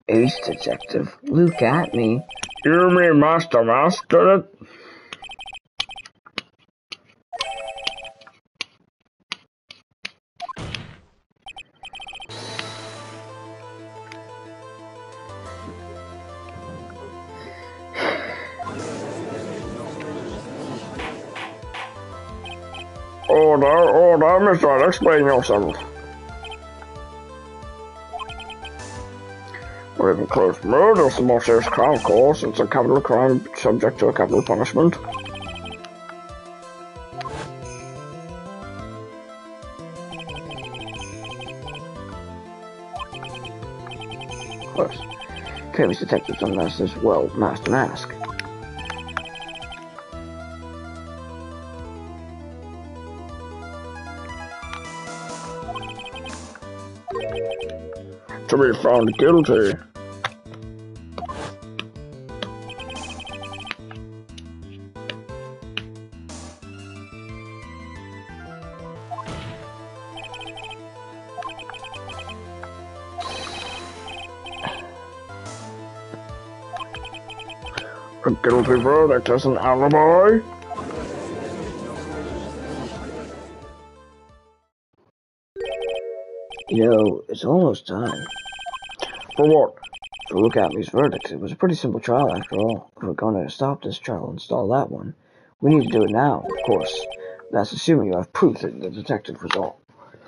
Ace Detective, look at me. You mean Master Mask did it? Order, Mr. Wright, explain yourself. Or even close murder is the most serious crime, of course. It's a capital crime subject to a capital punishment. Of course. Famous detectives on this as well, Master Mask. to be found guilty. A guilty verdict as an alibi? Yo, it's almost time. For what? For Look At Me's verdict. It was a pretty simple trial after all. If we're going to stop this trial and install that one, we need to do it now, of course. That's assuming you have proof that the detective was all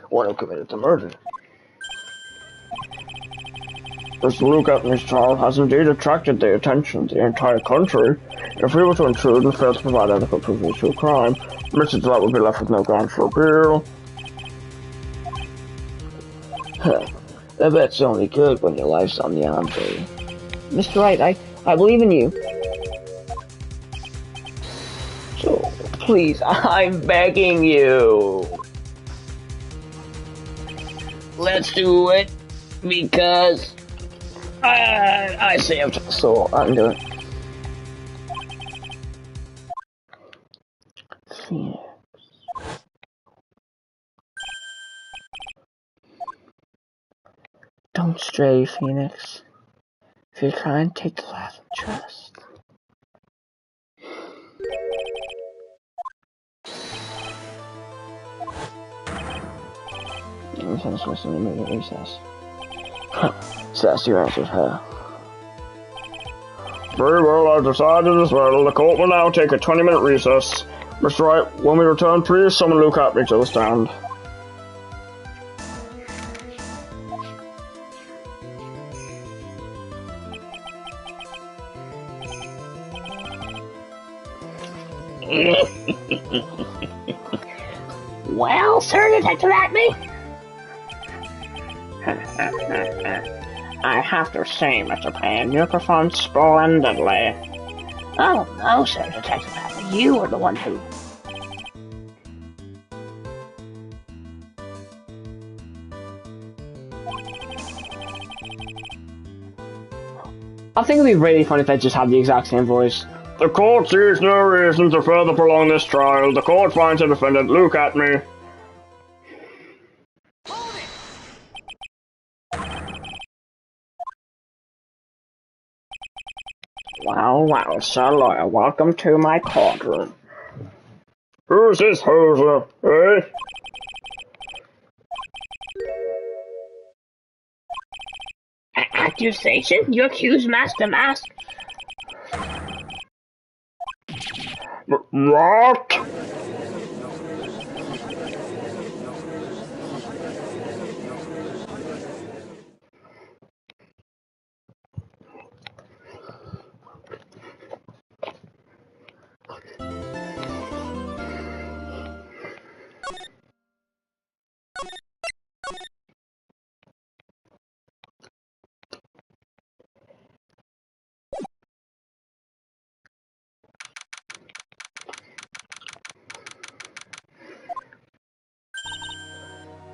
one who committed the murder. This Look At Me's trial has indeed attracted the attention of the entire country. If we were to intrude and fail to provide adequate proof of a crime, Mr. Delight would be left with no grounds for appeal. Huh. I bet it's only good when your life's on the entree. Mr. Wright, I believe in you. So, please, I'm begging you. Let's do it, because I saved the soul. I can do it. Phoenix. Don't stray, Phoenix. If you're kind, take the path of trust. Recess was an immediate recess. So that's your answer, huh? Very well, I've decided as well. The court will now take a 20-minute recess. Mr. Wright, when we return, please someone look at me to the stand. Well, Sir Detective Acme? I have to say, Mr. Payne, you performed splendidly. Oh, no, Sir Detective Acme, you were the one who... I think it'd be really funny if they just had the exact same voice. The court sees no reason to further prolong this trial. The court finds the defendant. Look at me. Well, Sir Lawyer, welcome to my courtroom. Who's this hoser, eh? Accusation? You accuse Master Mask? What?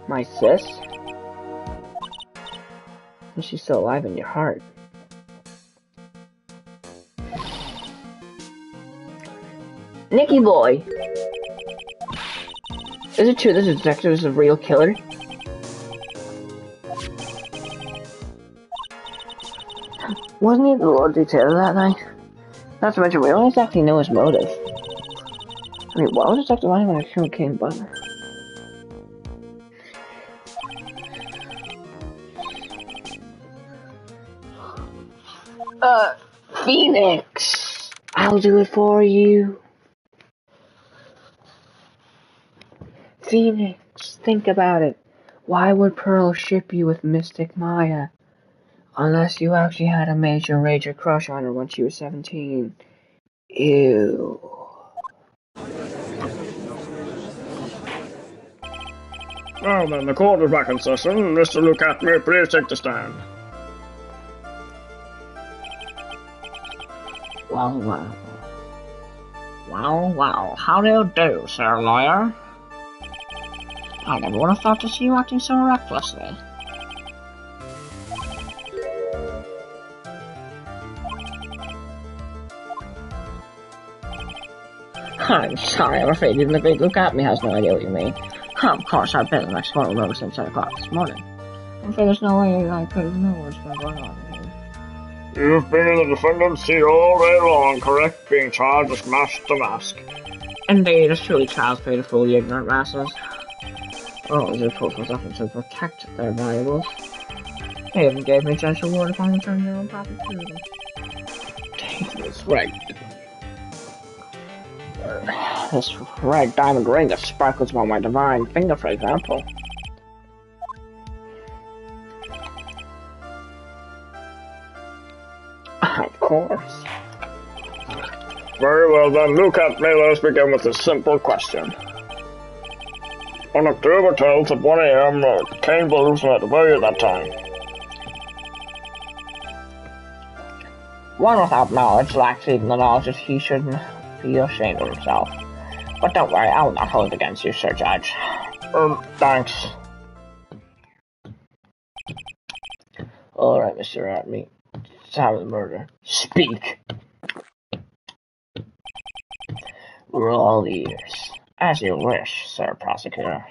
My sis? She's still alive in your heart. Nicky boy! Is it true that the detective is a real killer? Wasn't he the Lord Detail that night? Not to mention, we don't exactly know his motive. I mean, why would Detective Ryan want to kill King Butler? Phoenix! I'll do it for you. Phoenix, think about it. Why would Pearl ship you with Mystic Maya? Unless you actually had a major crush on her when she was 17. Ew. Well then, the court is back in session. Mr. Look At Me, please take the stand. Well, how do you do, Sir Lawyer? I never would have thought to see you acting so recklessly. I'm sorry, I'm afraid even the great Luke at me has no idea what you mean. Of course, I've been in the next room ever since 10 o'clock this morning. I'm afraid there's no way I could know what's been going on here. You've been in the defendant's seat all day long, correct? Being charged with Master Mask. Indeed, it's truly child's play to fool the ignorant masses. Oh, the report was often to protect their valuables. They even gave me a gentle word upon returning their own property to them. That's right. This red diamond ring that sparkles upon my divine finger, for example. Of course. Very well then, look at me. Let us begin with a simple question. On October 12th at 1 a.m., Kane will hallucinate the very at that time. One without knowledge lacks even the knowledge that he shouldn't be ashamed of himself. But don't worry, I will not hold it against you, Sir Judge. Thanks. Alright, Mr. Ratme. Time of the murder. Speak! We're all ears. As you wish, Sir Prosecutor.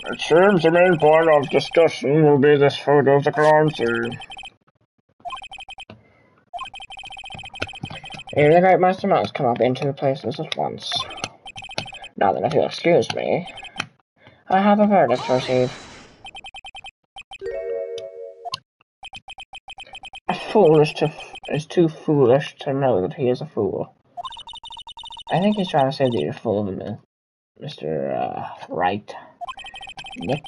It seems the main point of discussion will be this photo of the crime scene. Even the great Master must come up into the places at once. Now then, if you'll excuse me, I have a verdict to receive. Is too foolish to know that he is a fool. I think he's trying to say that you're full of him, Mr. Wright. Nick.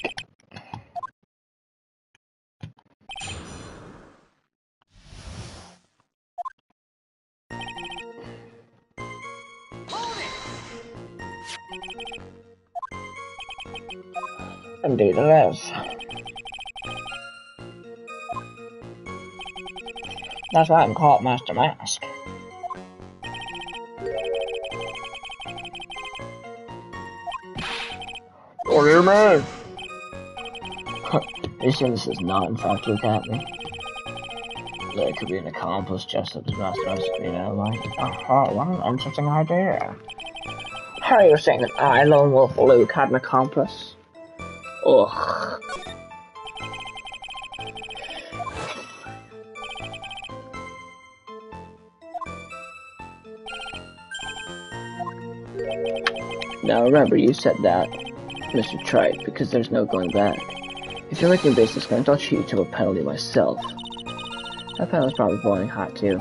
Indeed it is. That's why I'm called Master Mask. What do you mean? You see, this is not in fact Luke at me. There could be an accomplice just as Master Mask, you know, like, oh, what an interesting idea. How are you saying that I, Lone Wolf Luke, had an accomplice? Ugh. Now remember, you said that, Mr. Trite, because there's no going back. If you're making business plans, I'll treat you to a penalty myself. That penalty's probably boiling hot too.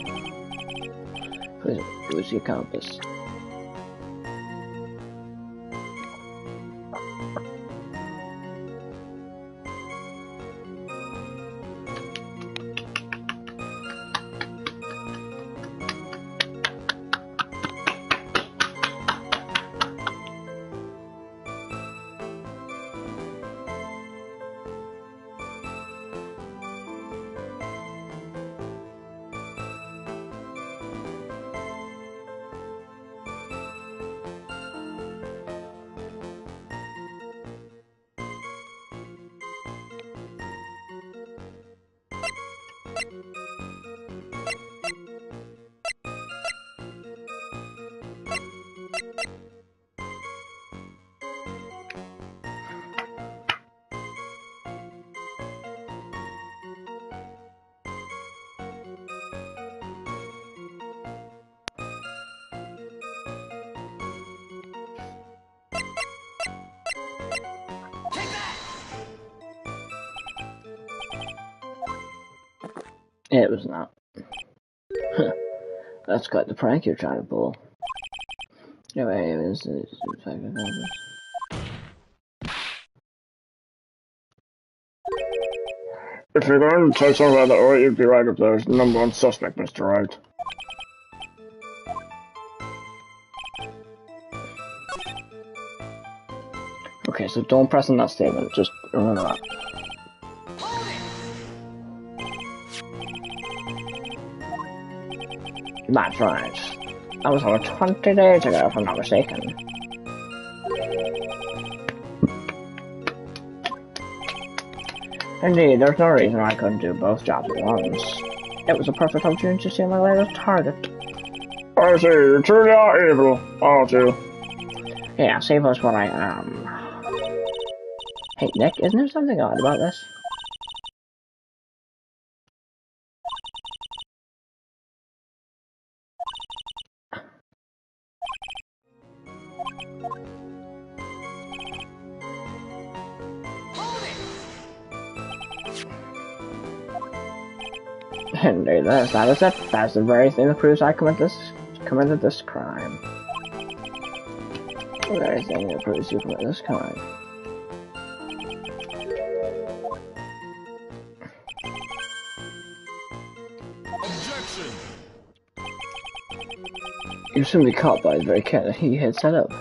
Who's the accomplice? It was not. That's quite the prank you're trying to pull. Anyway, it's If you're going to tell something about that, right, you'd be right up there as the #1 suspect, Mr. Wright. okay, so don't press on that statement, just Remember that. That's right. That was over 20 days ago, if I'm not mistaken. Indeed, there's no reason I couldn't do both jobs at once. It was a perfect opportunity to see my latest target. I see, you truly are evil, aren't you? Yeah, save us what I am. Hey, Nick, isn't there something odd about this? Indeed, that is it. That's the very thing that proves I committed this crime. The very thing that proves you committed this crime. Objection! You'll soon be caught by the very cat that he had set up.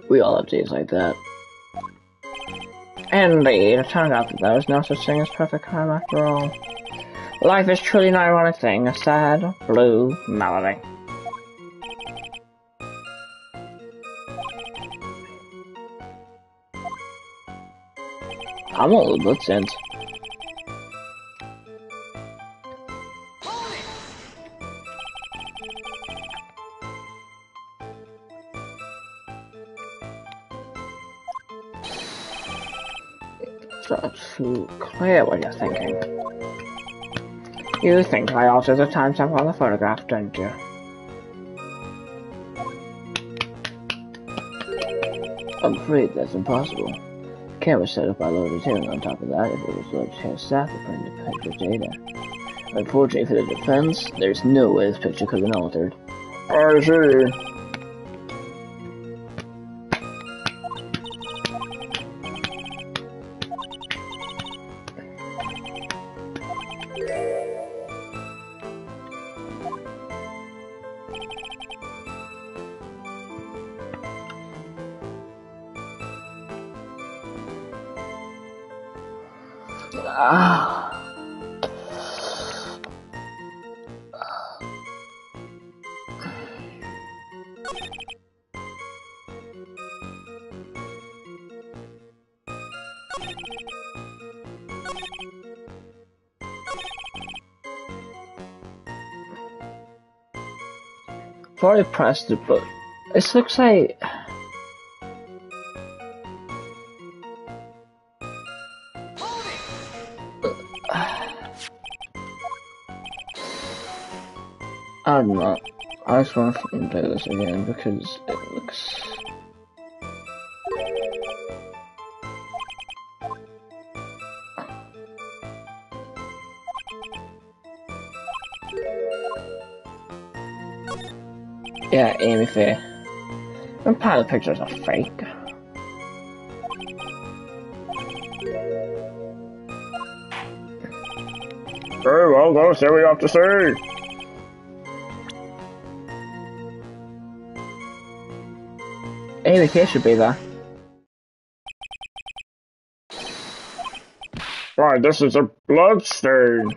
We all have days like that. Indeed, it turned out that there was no such thing as perfect crime after all. Life is truly an ironic thing, a sad, blue melody. I'm a little bit sent. So to clear what you're thinking. You think I altered the timestamp on the photograph, don't you? I'm afraid that's impossible. The camera setup I loaded here, and on top of that, if it was loaded here staff, it printed the picture data. Unfortunately for the defense, there's no way this picture could have been altered. I see. I've already pressed it, but it looks like... I don't know. I just want to play this again because it looks... Yeah, Amy Fair. And part of the pictures are fake. Very well, go see what you have to say. Amy Fair should be there. Right, this is a blood stain.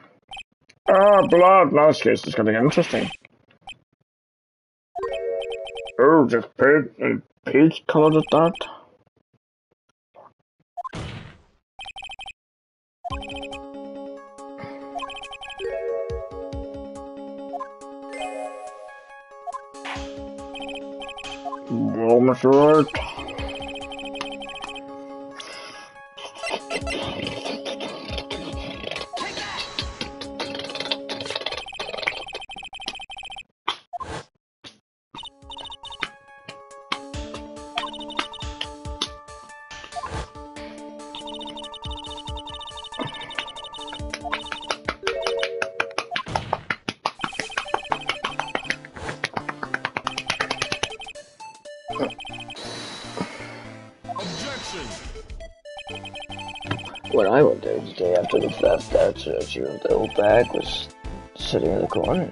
Ah, blood. Now this case is getting interesting. Oh, just peach colored at that. Well, Mr. Right. When I went there the day after the theft, that the old bag was sitting in the corner.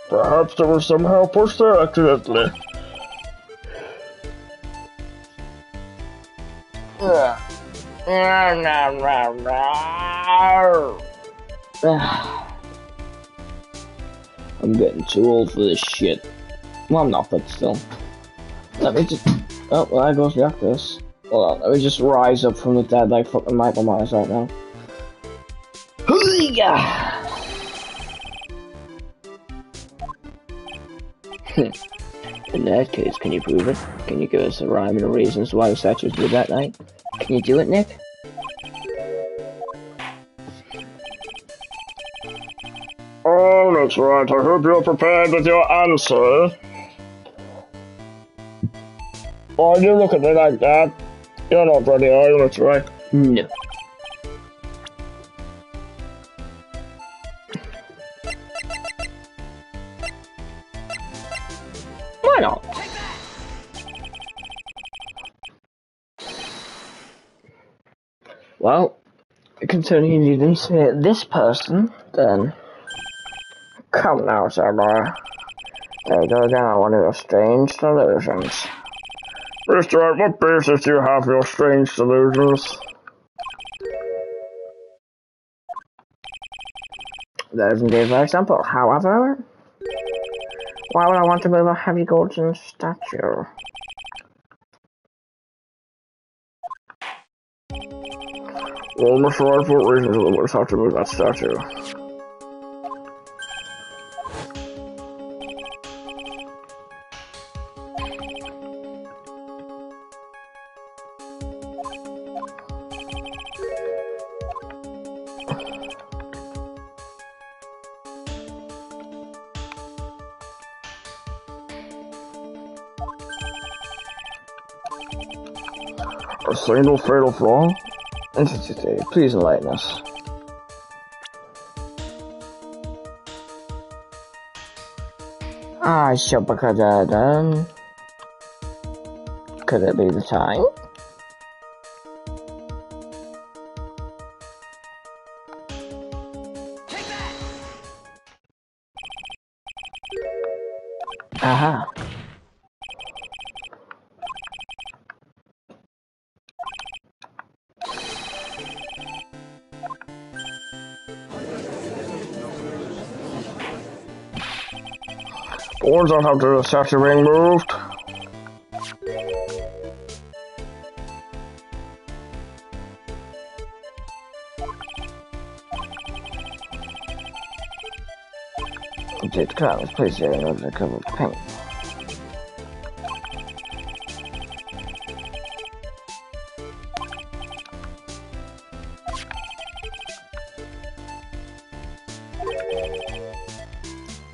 Perhaps they were somehow pushed there accidentally. I'm getting too old for this shit. Well, I'm not, but still. Let me just... Oh, well, there goes the octopus. Hold on, let me just rise up from the dead like fucking Michael Myers right now. In that case, can you prove it? Can you give us a rhyme and a reason as to why the statues did that night? Can you do it, Nick? Oh, that's right. I hope you're prepared with your answer. Why do you look at me like that? You're not ready, are you? That's right. No. Why not? Well, considering you didn't say this person, then... Come now, Sarah. There you go again on one of your strange delusions. Mr. Wright, what basis do you have for your strange delusions? That is indeed very simple. However, why would I want to move a heavy golden statue? Well, Mr. Wright, what reasons will the Woods have to move that statue? A single fatal flaw? Interesting. Please enlighten us. I should because then could it be the time? Aha. Boards don't have the statue being moved. Update the car. Let's place it in order to cover with paint.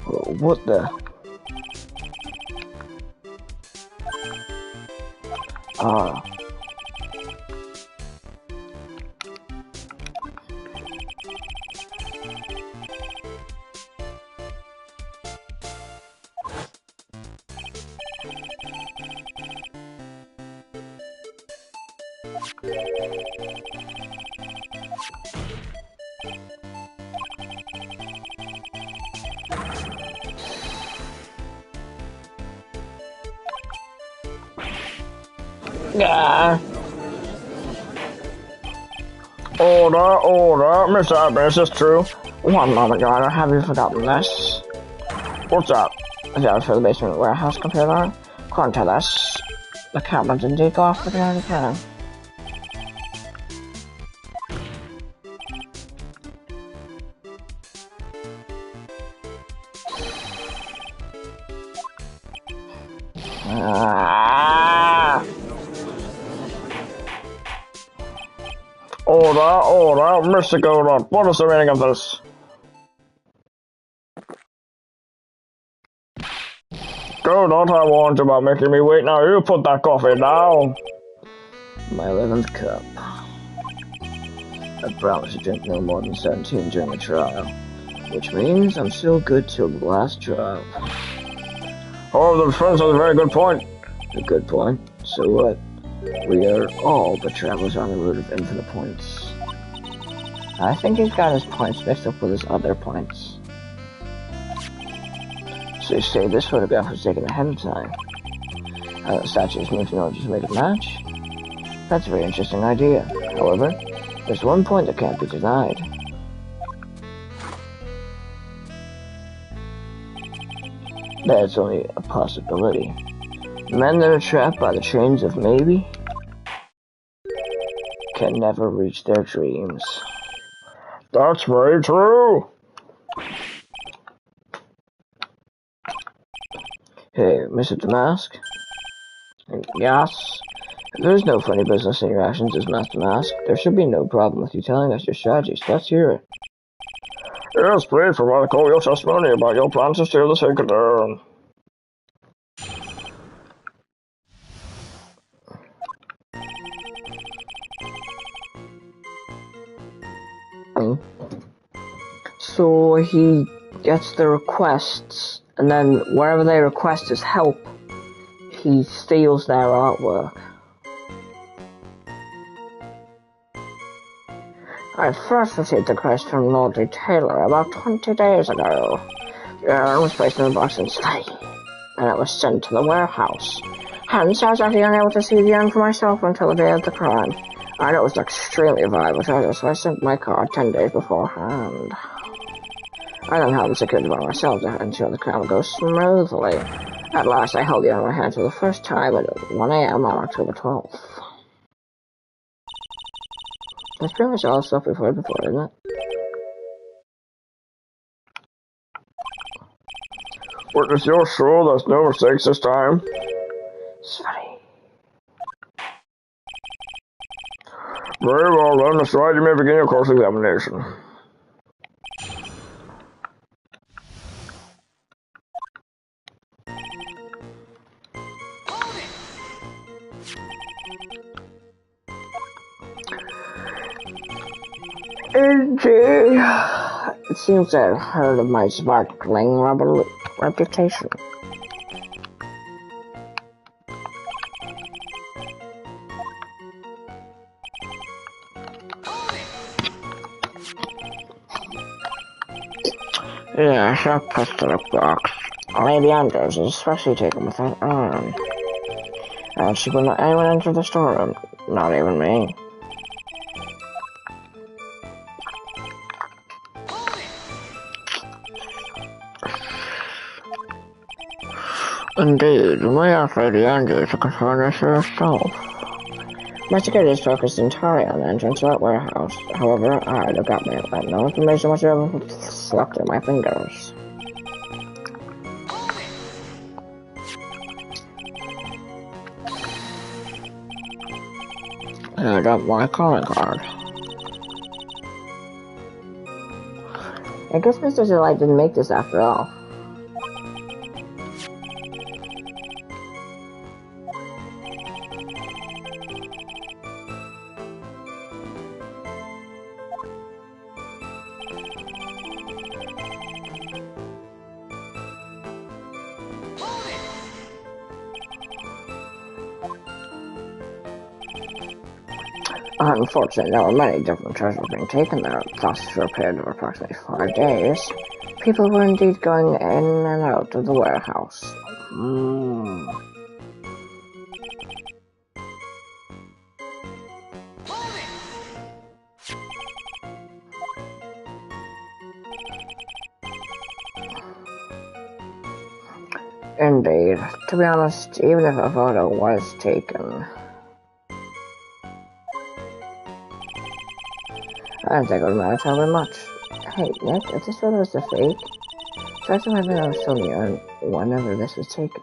Oh, what the? Ah. Order, Mr. Abbott, is this true? One moment, Your Honor, have you forgotten this? What's that? Is for the basement warehouse computer? According to this, the cameras indeed go off with the only plan. Order, Mr. Godot, what is the meaning of this? Godot, I warned you about making me wait, now you put that coffee down. My 11th cup. I promise to drink no more than 17 during the trial, which means I'm still good till the last trial. Oh, the defense has a very good point. A good point? So what? We are all but travelers on the route of infinite points. I think he's got his points mixed up with his other points. So you say this photograph was taken ahead of time? The statues moved in order to make it match? That's a very interesting idea. However, there's one point that can't be denied. That's only a possibility. Men that are trapped by the chains of maybe can never reach their dreams. That's very true. Hey, Mr. Damask? Yes? If there's no funny business in your actions as Master Mask, there should be no problem with you telling us your strategies. Let's hear it. Yes, please provide your testimony about your plans to steal the Sacred Urn. So he gets the requests, and then wherever they request his help, he steals their artwork. I first received the request from Lord Taylor about 20 days ago. The urn was placed in a box and stay, and it was sent to the warehouse. Hence, I was actually unable to see the urn for myself until the day of the crime. I know it was an extremely valuable treasure, so I sent my card 10 days beforehand. I then held it secured by myself to ensure the crime would go smoothly. At last, I held the urn in my hand for the first time at 1 a.m. on October 12th. That's pretty much all the stuff we've heard before, isn't it? Witness, you're sure there's no mistakes this time? Sorry. Very well, then. That's right. You may begin your cross-examination. Indeed. It seems I had heard of my sparkling reputation. Yes, a pistol box. Lady Andrews is especially taken with that urn. And she would not anyone enter the storeroom, not even me. Indeed, you may ask Lady Andrews to confirm this for herself. My security is focused entirely on the entrance to that warehouse. However, I look at me and no information whatsoever slipped through my fingers. I got my calling card. I guess Mr. Delight didn't make this after all. Unfortunately, there were many different treasures being taken there, thus for a period of approximately 5 days. People were indeed going in and out of the warehouse. Indeed. To be honest, even if a photo was taken, I don't think it would matter terribly much. Hey, Nick, if this photo is a fake, try to remember I was still near whenever this was taken.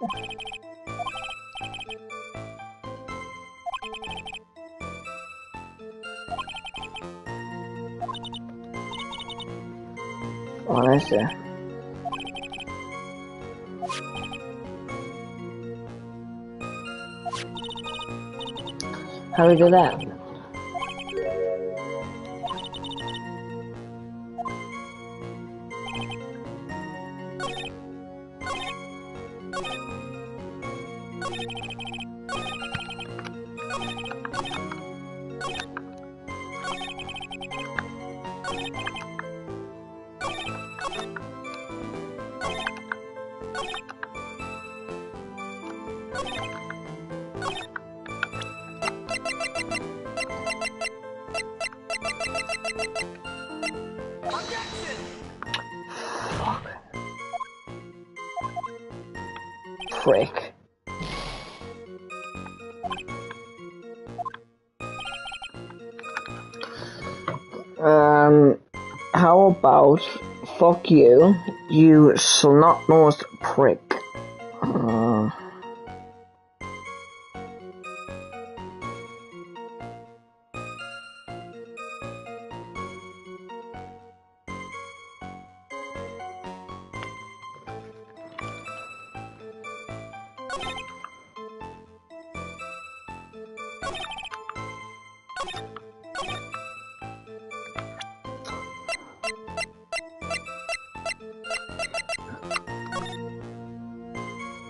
What is it? How do we do that? prick. How about fuck you, you snot-nosed prick.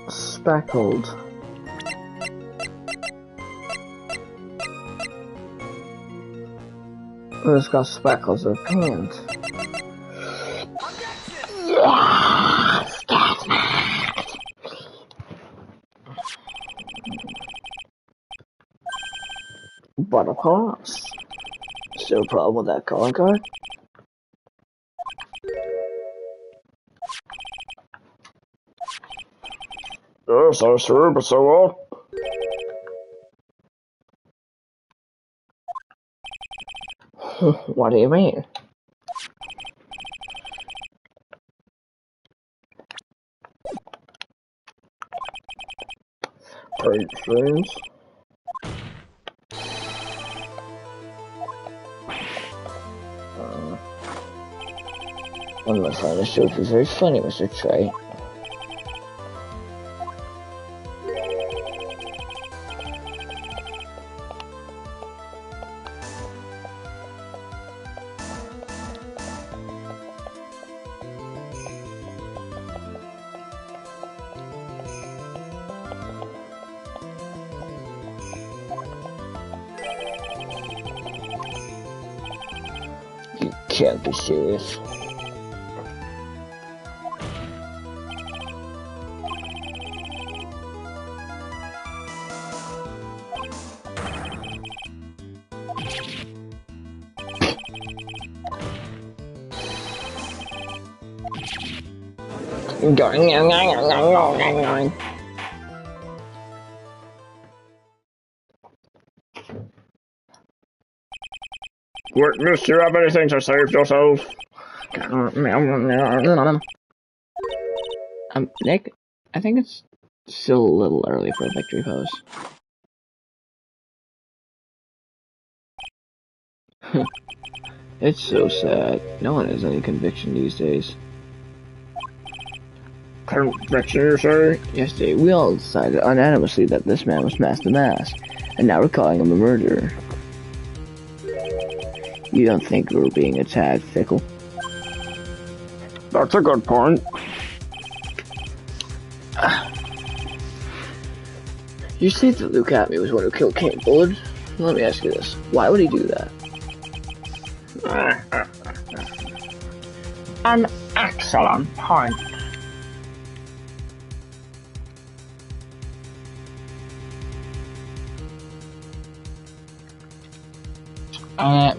Speckled. It's got speckles of paint. Yes! But of course. Still a problem with that calling card? Yes, that's true, but so what? What do you mean? Paint streams. I'm not trying to show you very funny, Mr. Trey. You can't be serious. What, miss, you have anything to save yourself? Nick, I think it's still a little early for a victory pose. It's so sad. No one has any conviction these days. Conviction, you say? Yesterday, we all decided unanimously that this man was Master Mask, and now we're calling him a murderer. You don't think we're being a tad fickle? That's a good point. You say that Luke Atme was one who killed King Bullard? Let me ask you this. Why would he do that? An excellent point.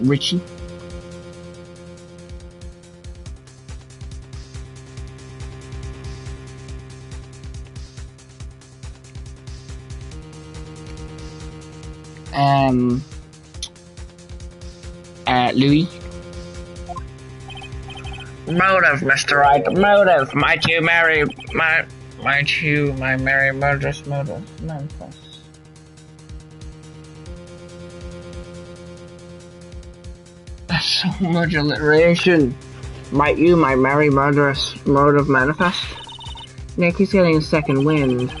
Richie? Louis? Motive, Mr. Right, motive. Might you marry my merry murderous motive manifest? That's so much alliteration. Might you, my merry murderous motive manifest? Nick, he's getting a second wind.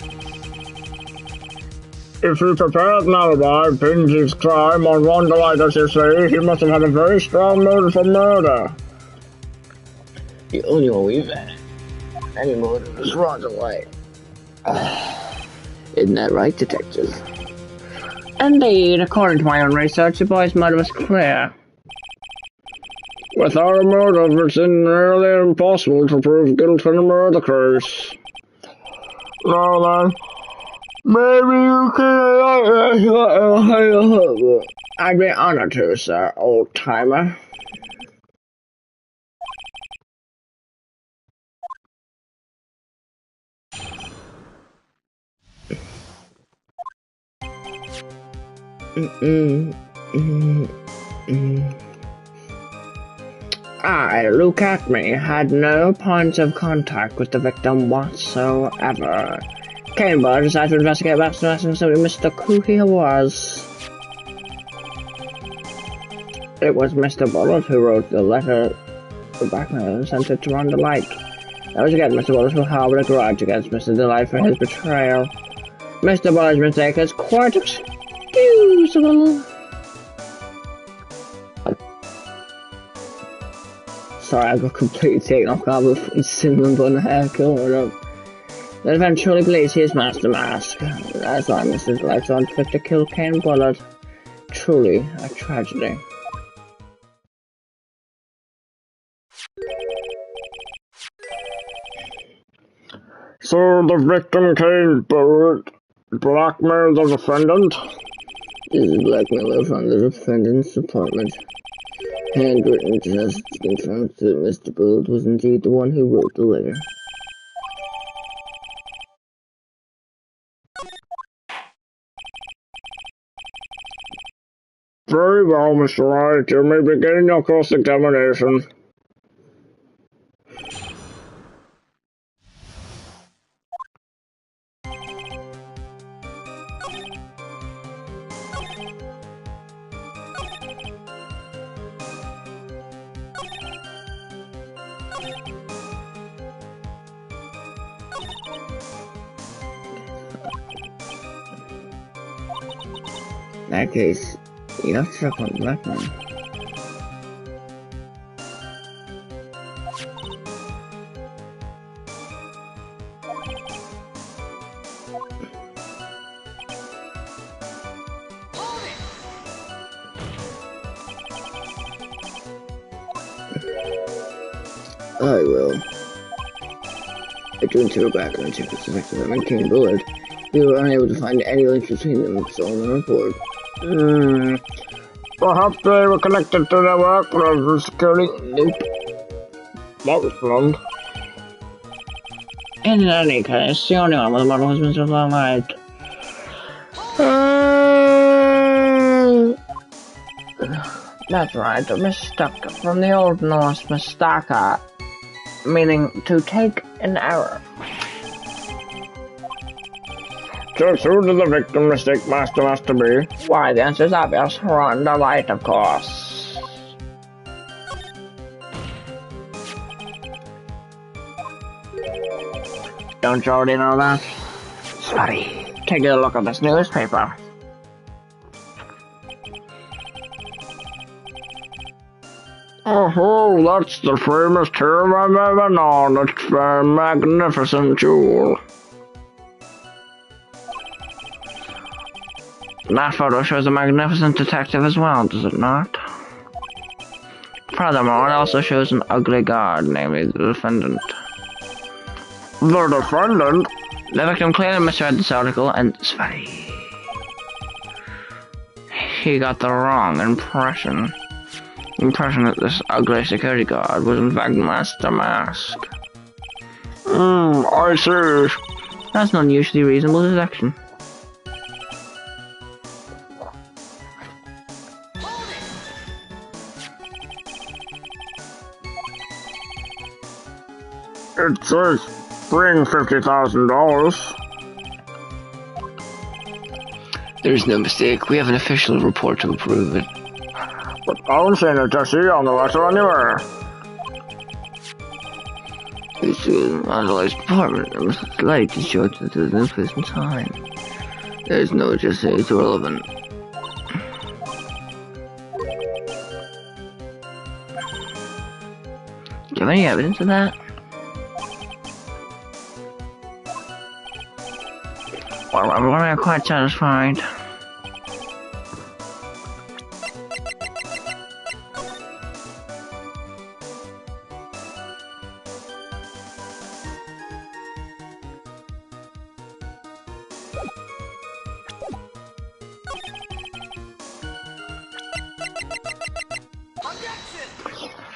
If he prepared an alibi, pins his crime on one delight, as you say, he must have had a very strong motive for murder. The only one we've had. Any motive is Ron Delight. Isn't that right, detective? Indeed, according to my own research, the boy's motive was clear. Without a motive, it's nearly impossible to prove guilt in a murder case. Now then, maybe you can... I'd be honored to, sir, old-timer. I, look at me, had no points of contact with the victim whatsoever. Cambridge decided to investigate Baxter and simply Mr. Who he was. It was Mr. Bullet who wrote the letter to Blackmail and sent it to Ron Delight. That was again Mr. Bullet who harbored a grudge against Mr. Delight for his betrayal. Mr. Bullet's mistake is quite excusable. Sorry, I got completely taken off guard with cinnamon bun hair colored up. The defendant truly believes he is Master Mask. That's why Mr. Delight's on foot to kill Kane Bullet. Truly a tragedy. So the victim Kane Bullet blackmailed the defendant? This is blackmail from the defendant's apartment. Handwritten just confirms that Mr. Bullet was indeed the one who wrote the letter. Very well, Mr. Wright. You may begin your cross-examination. In that case, you have to check on the blackmail. I will. I do into a background check with Detective and King Bullard. We were unable to find any links between them, it's all in the report. Perhaps they were connected to their work for security. Nope. That was wrong. In any case, the only one with the model has been so long right. That's right, mistook from the Old Norse mistaka, meaning to take an error. Just who did the victim mistake Master Mask to be? Why, the answer is obvious. Ron Delight, of course. Don't you already know that? Sorry. Take a look at this newspaper. Oh, that's the famous term I've ever known. It's a magnificent jewel. That photo shows a magnificent detective as well, does it not? Furthermore, it also shows an ugly guard, namely the defendant. The defendant? The victim clearly misread this article and sorry. He got the wrong impression. The impression that this ugly security guard was in fact Master Mask. I see. That's an unusually reasonable deduction. It says bring $50,000. There's no mistake. We have an official report to prove it. But I don't see no Jesse on the letter anywhere. It's an analyzed department. I must like to show it to the person time. There's no Jesse. It's irrelevant. Do you have any evidence of that? Well, I'm quite satisfied.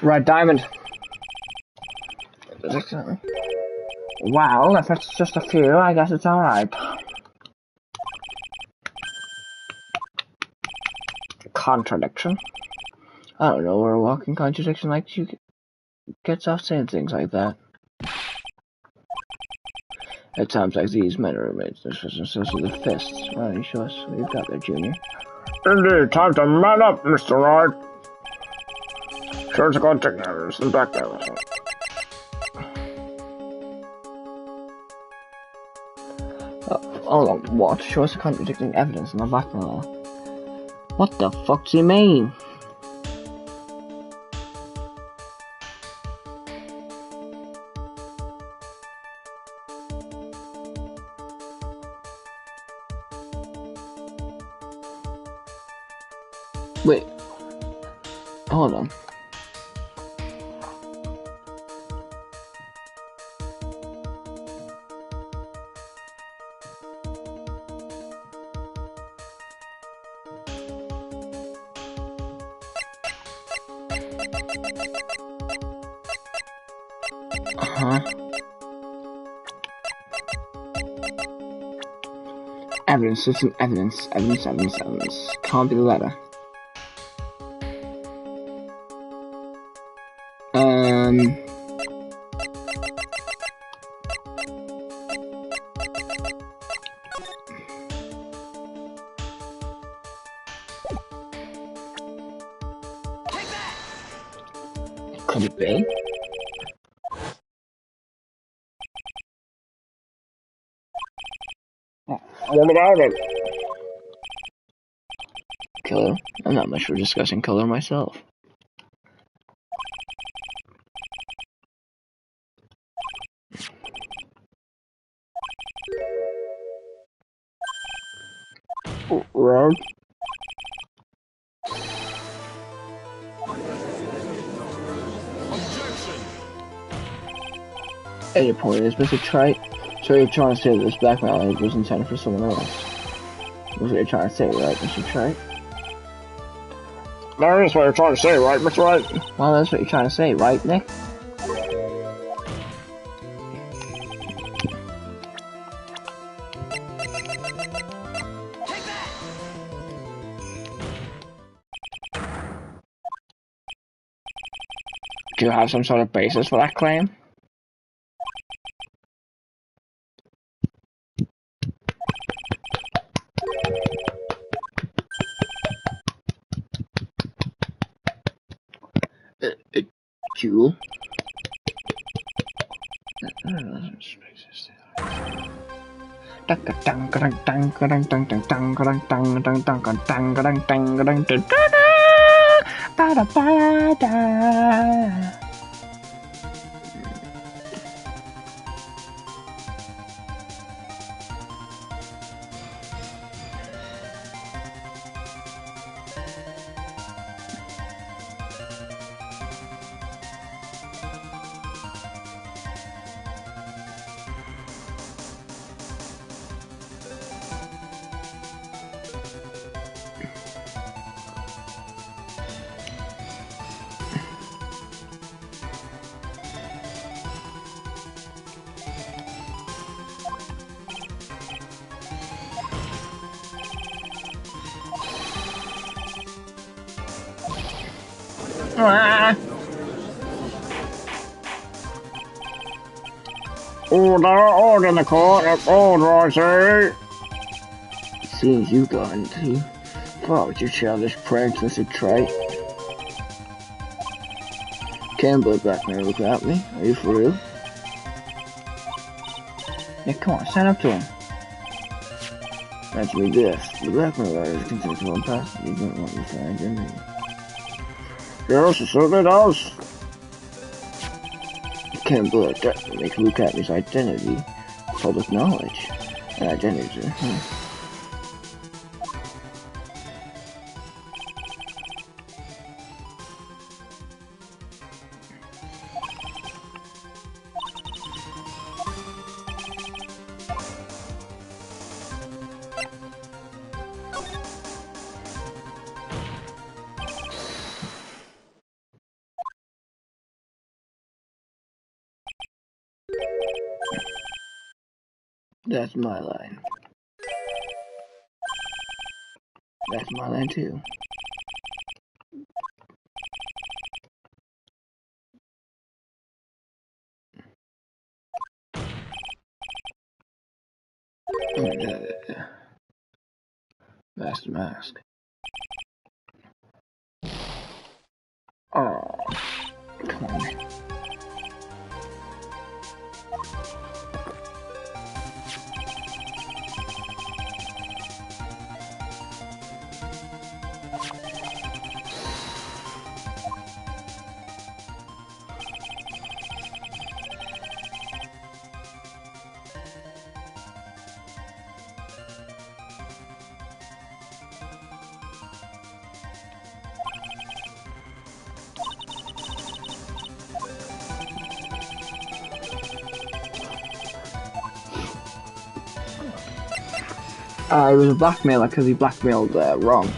Red diamond. Well, if it's just a few, I guess it's alright. contradiction. I don't know where a walking contradiction like you gets off saying things like that. At times like these, men are made themselves with the fists. Why don't you show us what you've got there, Junior? Indeed, time to man up, Mr. Wright. Sure to go take notice and back there. Hold on, what? Show us the contradicting evidence in the blackmail. What the fuck do you mean? Wait. Hold on. Evidence, system, evidence. Can't be the letter. Could it be? What about it? Color? I'm not much for discussing color myself. Red? Objection! At your point, it's supposed to try. So you're trying to say that this blackmail was intended for someone else. That's what you're trying to say, right, Mr. Trite? That is what you're trying to say, right, Mr. Wright? Well, that's what you're trying to say, right, Nick? Do you have some sort of basis for that claim? Jewel? Order in the court, order, I say. Seems you've gotten too far with your childish pranks, Mr. Trite. Can't believe blackmail without me. Are you for real? Yeah, come on, stand up to him. Answer me this. The blackmail letter is consensual and passive. You don't want to find identity. Yes, it certainly does. Can't believe that make Luke Atney's identity public knowledge. And identity. That's my line. That's my line too. Master Mask. Oh, come on. He was a blackmailer because he blackmailed Ron.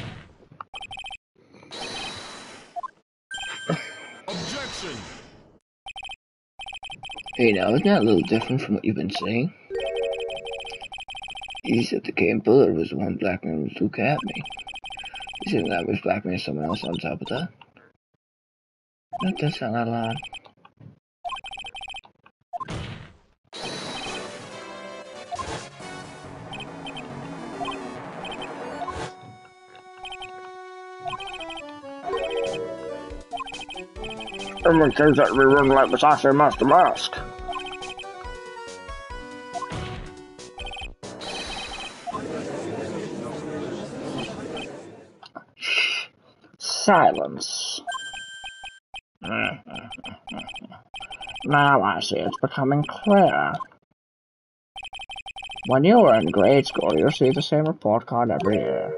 Objection! Hey now, isn't that a little different from what you've been saying? You said the Game Bullet was the one blackmailing Luke at me. You said that I was blackmailing someone else on top of that? That does sound a lot. Everyone says that we run like Versace Master Mask. Silence. Now I see it's becoming clear. When you were in grade school, you received the same report card every year.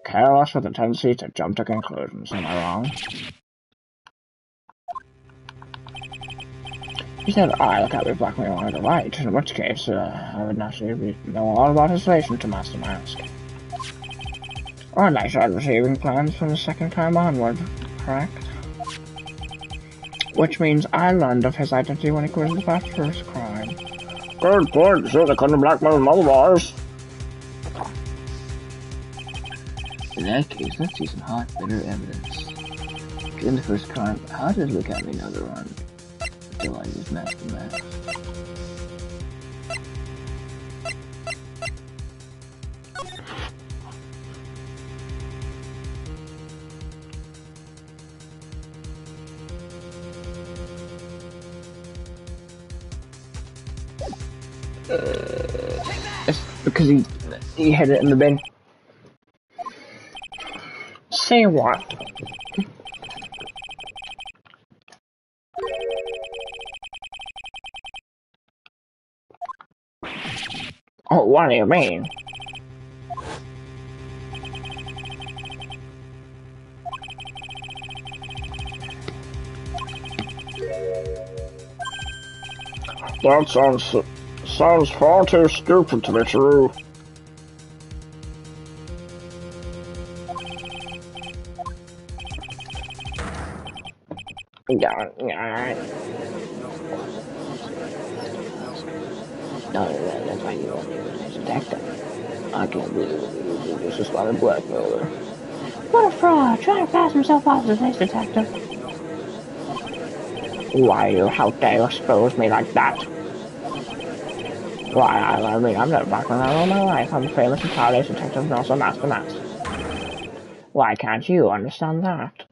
Careless with a tendency to jump to conclusions, am I wrong? You said I look at me blackmail on the right, in which case, I would naturally know all about his relation to Master Mask. Or I started receiving plans from the second time onward, correct? Which means I learned of his identity when he committed that first crime. Good point, so they couldn't blackmail him otherwise. In that case, let's see some hot, bitter evidence. In the first crime, how did Luke at me know to run? Until I used Master Mask. It's because he hid it in the bin. Say what? Oh, what do you mean? That sounds far too stupid to be true. Yeah. No, that's why you want to use as a detective. I can't believe it. You're just a spotted blackmailer. What a fraud! Trying to pass himself off as a nice detective. Why, how dare you expose me like that? Why, I mean, I'm never blackmailing all my life. I'm a famous and powerless detective and also Master Mask. Why can't you understand that?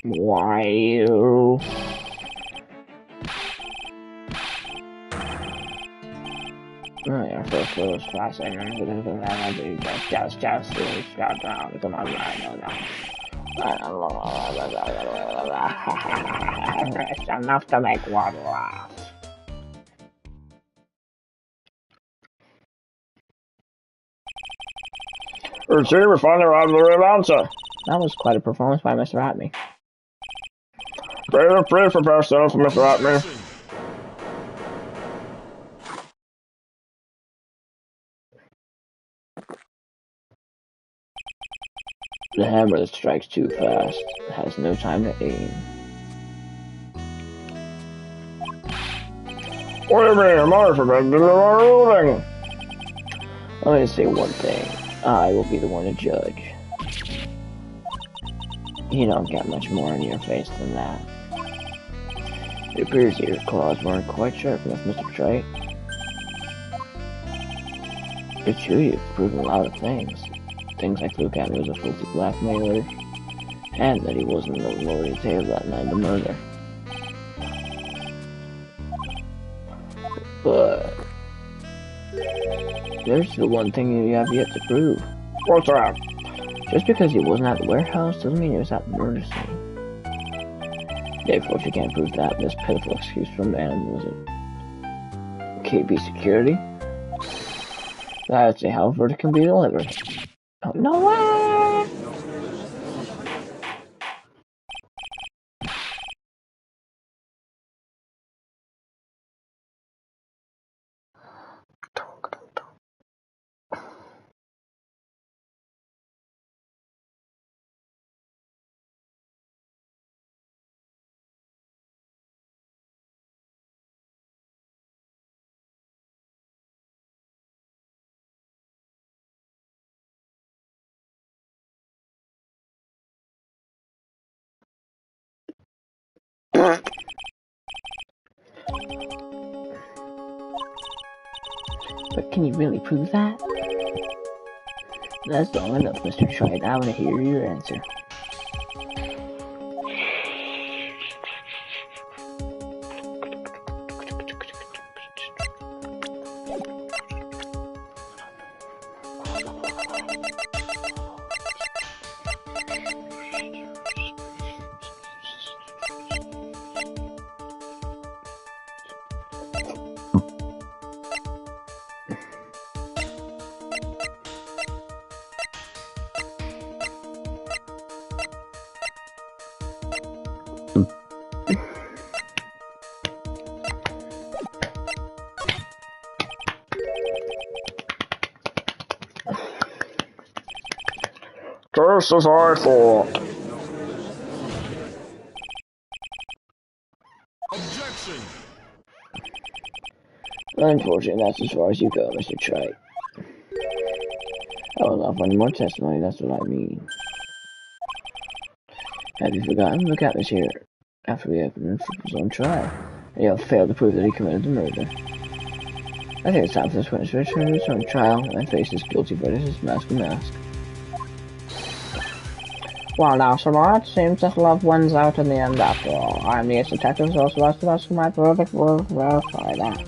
Why you? Oh yeah, first class and just got down. Come on, it's enough to make one laugh. You see, we finally arrived at the real answer. That was quite a performance by Mr. Atme. Pray for yourself, Mr. Atme. The hammer that strikes too fast has no time to aim. What do you mean? Am I forbidden to do our ruling? Let me say one thing. I will be the one to judge. You don't get much more in your face than that. It appears that your claws weren't quite sharp enough, Mr. Trite. It's true you've proven a lot of things. Things like Luke Acme was a filthy blackmailer, and that he wasn't the Lord Tale that night of the murder. But there's the one thing you have yet to prove. What's that? Just because he wasn't at the warehouse doesn't mean he was at the murder scene. Therefore, if you can't prove that, this pitiful excuse from man was it KB security? That's how a verdict can be delivered. Oh, no way! But can you really prove that? That's long enough, Mr. Trite. I want to hear your answer. Just as I thought. Objection! Unfortunately, that's as far as you go, Mr. Trite. I will offer any more testimony, that's what I mean. Have you forgotten? Look at this here. After we opened his own trial, and you have failed to prove that he committed the murder. I think it's time for this witness to return to his own trial and face his guilty verdict as mask to mask. Well now, Sir Lord, it seems that love wins out in the end after all. I am the ex-detective, so supposed to ask my verdict will verify that.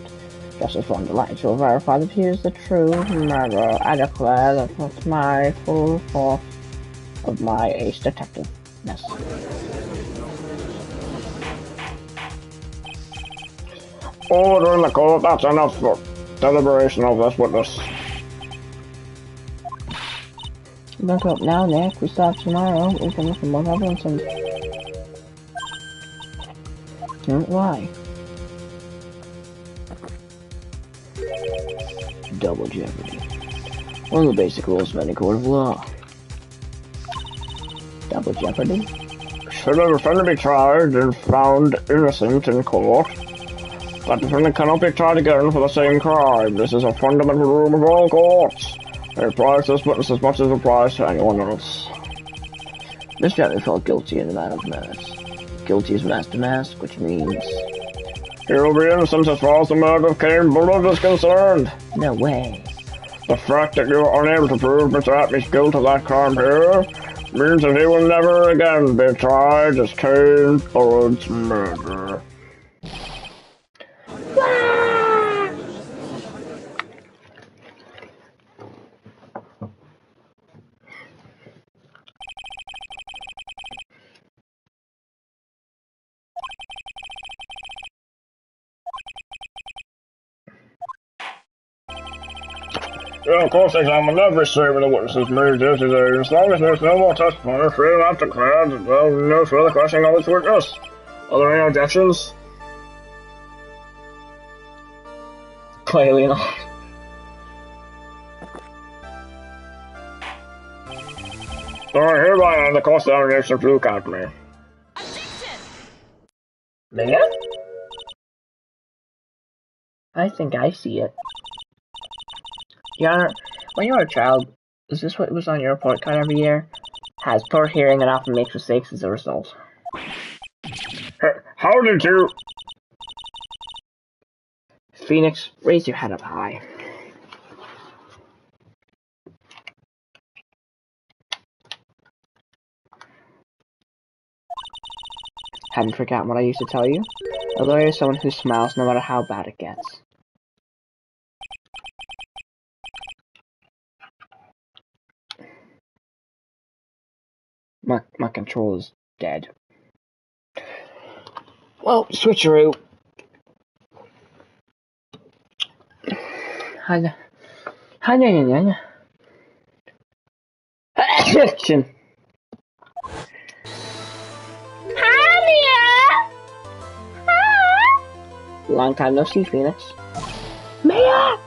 Just as one delight will verify that he is the true murderer, I declare that with my full force of my ace detectiveness. Order in the court, that's enough for deliberation of this witness. Don't go up now, Nick. We start tomorrow. We can look for more evidence and... Why? Double jeopardy. One of the basic rules of any court of law. Double jeopardy? Should a defendant be tried and found innocent in court, that defendant cannot be tried again for the same crime. This is a fundamental rule of all courts. It applies to this witness as much as it applies to anyone else. Mr. Jeffrey felt guilty in the matter of mask. Guilty as mask to mask, which means... He will be innocent as far as the murder of Cain Bullard is concerned. No way. The fact that you are unable to prove Mr. Atmey's guilt of that crime here means that he will never again be tried as Cain Bullard's murderer. Yeah, of course, examine every statement the witnesses made here today. As long as there's no more testimony, free and after declared that there will be no further questioning of this witness. Are there any objections? Clearly not. So I hereby end the course examination of Luke Acme. Mega? I think I see it. Your Honor, when you were a child, is this what was on your report card every year? has poor hearing and often makes mistakes as a result. How did you... Phoenix, raise your head up high. Haven't forgotten what I used to tell you? A lawyer is someone who smiles no matter how bad it gets. My control is dead. Well, switcheroo. Action. Long time no see, Phoenix. Mia!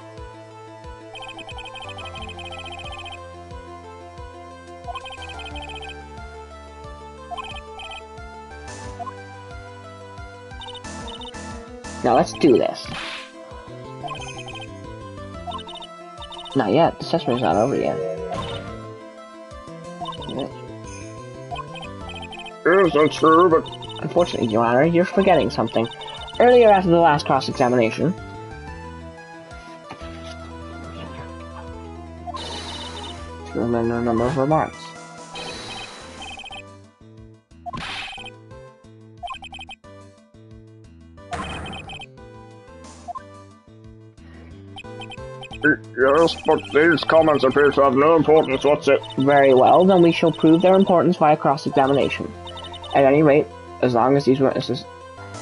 Now let's do this. Not yet. The session's not over yet. Is that true, but... Unfortunately, Your Honor, you're forgetting something. Earlier after the last cross-examination, there were a number of remarks. Yes, but these comments appear to have no importance whatsoever. Very well, then we shall prove their importance via cross-examination. At any rate, as long as these witnesses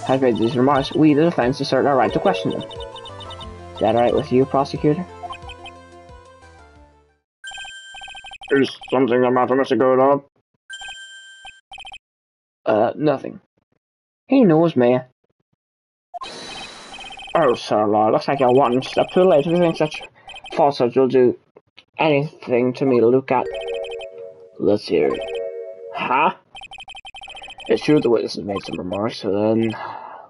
have made these remarks, we, the defense, assert our right to question them. Is that alright with you, prosecutor? Is something the matter, Mr. Godard? Nothing. He knows me. Oh, sir, Lord, looks like you're one step too late. If you think such falsehoods will do anything to me to look at. Let's hear it. Huh? It's true the witnesses made some remarks, so then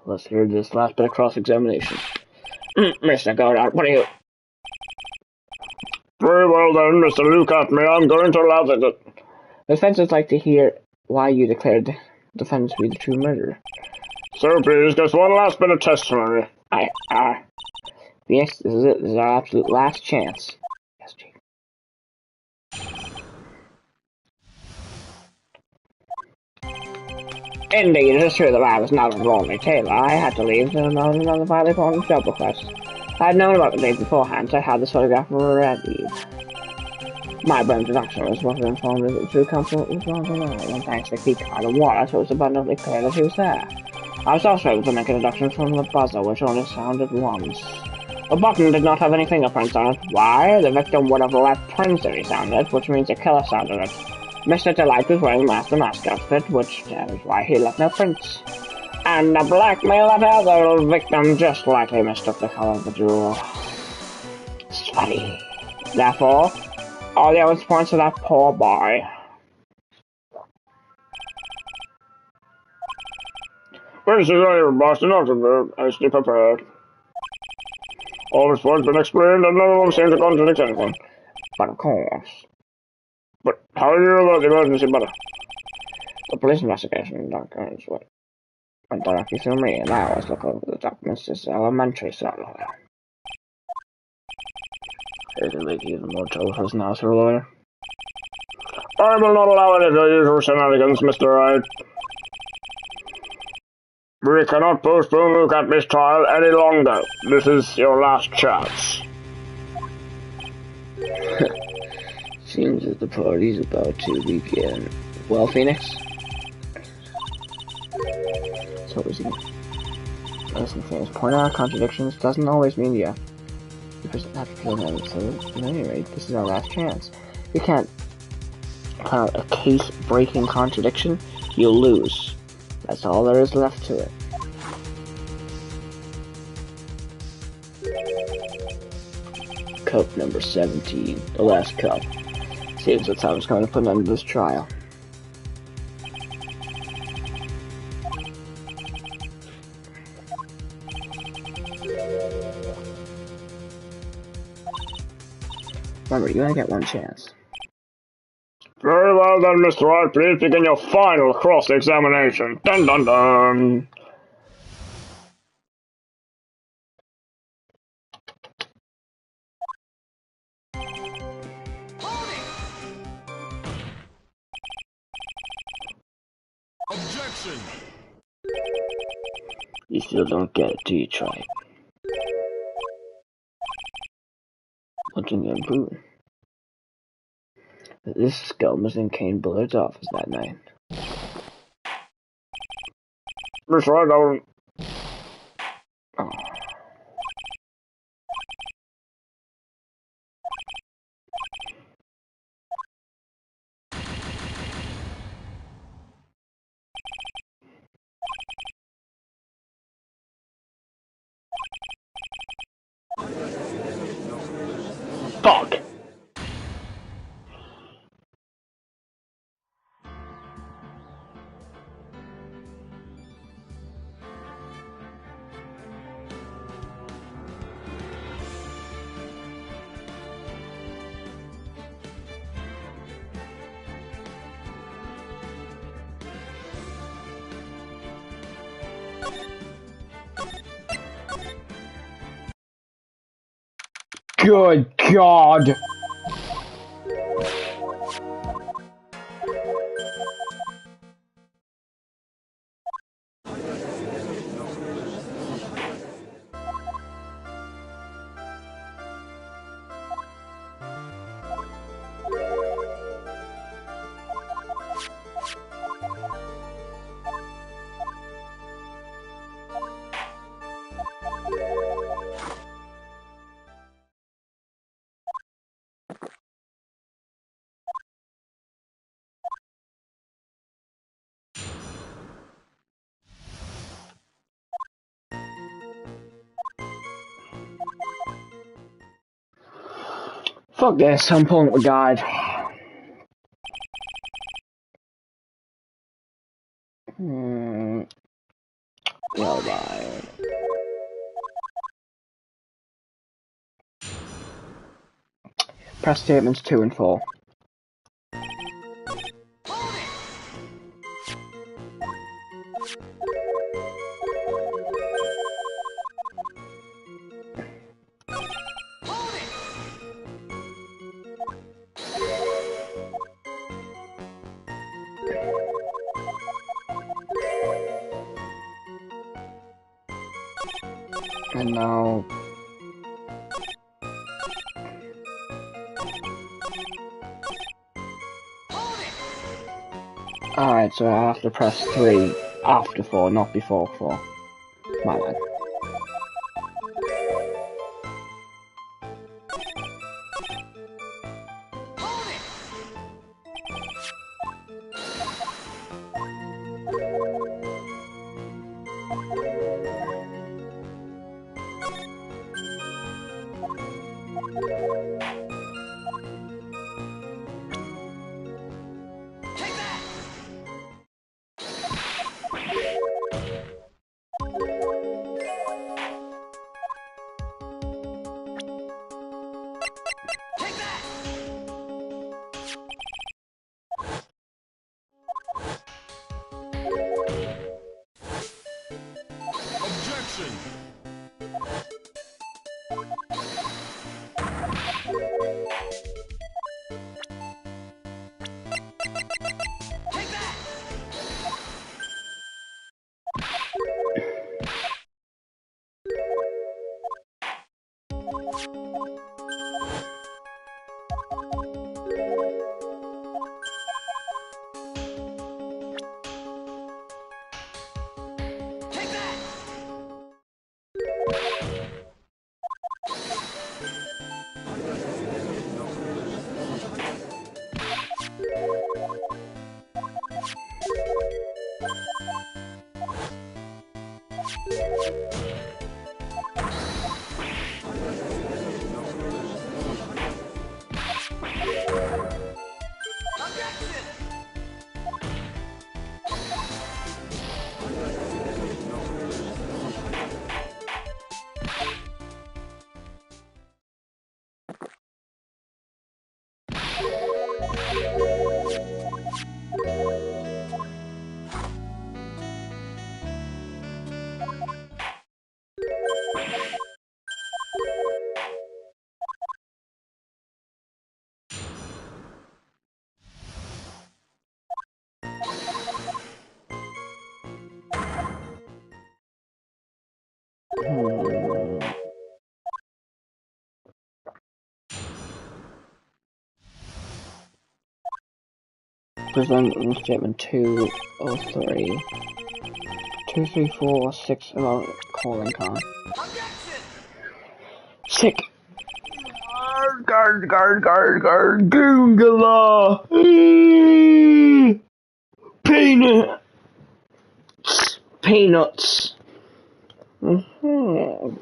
let's hear this last bit of cross-examination. Mr. Godard, what are you... Very well then, Mr. Lucat, me, I'm going to allow that. The defense would like to hear why you declared the defendant to be the true murderer. So please, just one last bit of testimony. Phoenix, this is it. This is our absolute last chance. Yes, Chief. Indeed, it is true that I was not a lonely tailor. I had to leave to another vitally important job request. I had known about the day beforehand, so I had this photograph ready. My brain production was what informed me that the true culprit was not alone, and thanks to the key card and wallet, it was abundantly clear that he was there. I was also able to make a deduction from the buzzer, which only sounded once. The button did not have any fingerprints on it. Why? The victim would have left prints if he sounded, which means the killer sounded it. Mr. Delight was wearing Master Mask outfit, which is why he left no prints. And the blackmail of the other victim just likely mistook the color of the jewel. Sweaty. Therefore, all the evidence points to that poor boy. This is only Boston Ultimate, as they prepared. All this points been explained, and none of them seem to contradict anything. But of course. But how do you know about the emergency butter? The police investigation documents went directly through me, and I always look over the documents as elementary sort of lawyer. It will make even more trouble for us now, sir lawyer. I will not allow any of your usual shenanigans, Mr. Wright. We cannot postpone Lucat's trial any longer. This is your last chance. Seems that the party's about to begin. Well, Phoenix? So is he. Listen, Phoenix, point out contradictions doesn't always mean you have to kill him, so at any rate, this is our last chance. You can't point out a case-breaking contradiction, you'll lose. That's all there is left to it. Cup number 17, the last cup. Seems that time is coming to put an end to this trial. Remember, you only get one chance. Very well then, Mr. Wright. Please begin your final cross-examination. Dun dun dun. Objection! You still don't get it, do you, try? What's in your improving? This scum was in Kane Bullard's office that night. Mr. Wright, I will... Oh. Fuck! Good God! Fuck this, I'm pulling up a guide. Yeah, bye. Press statements 2 and 4. And now... Alright, so I have to press 3 after 4, not before 4. My bad. Objection! present in statement 2 or 3. 2, 3, 4, 6 about calling card. Sick! Guard, Goongala! Peanuts! Mm-hmm.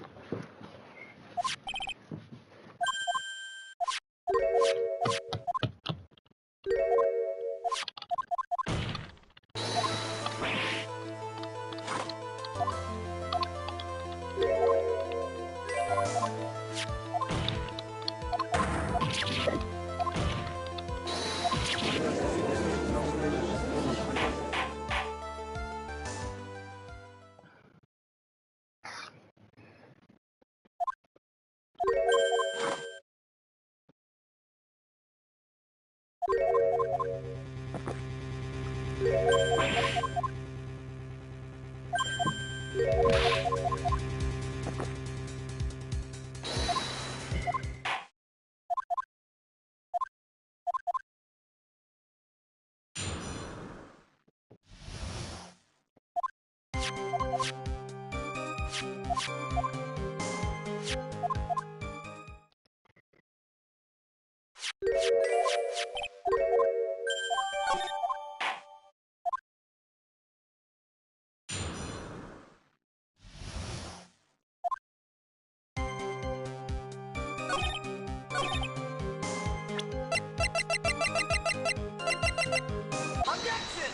Objection!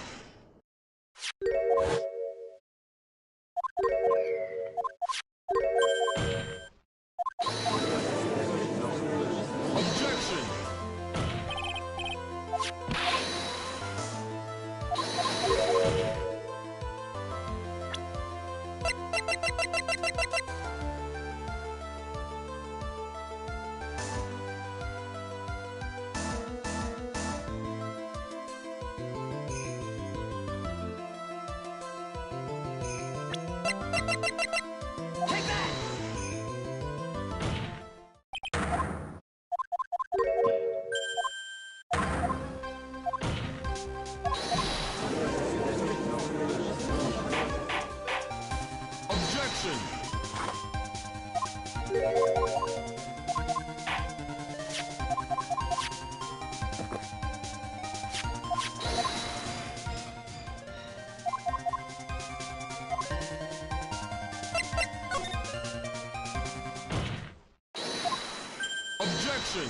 Objection! Objection!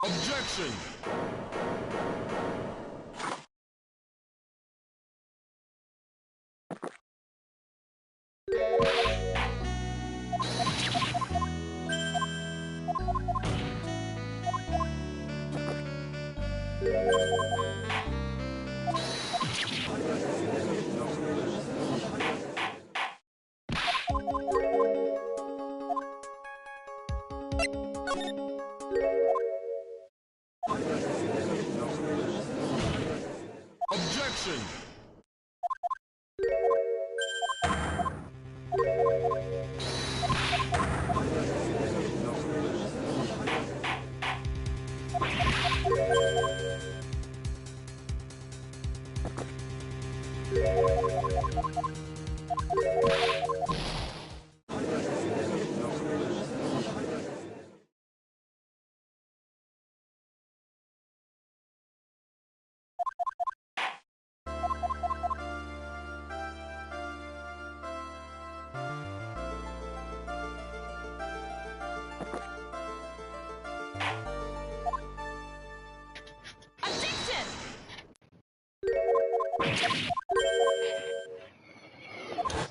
Objection! Objection!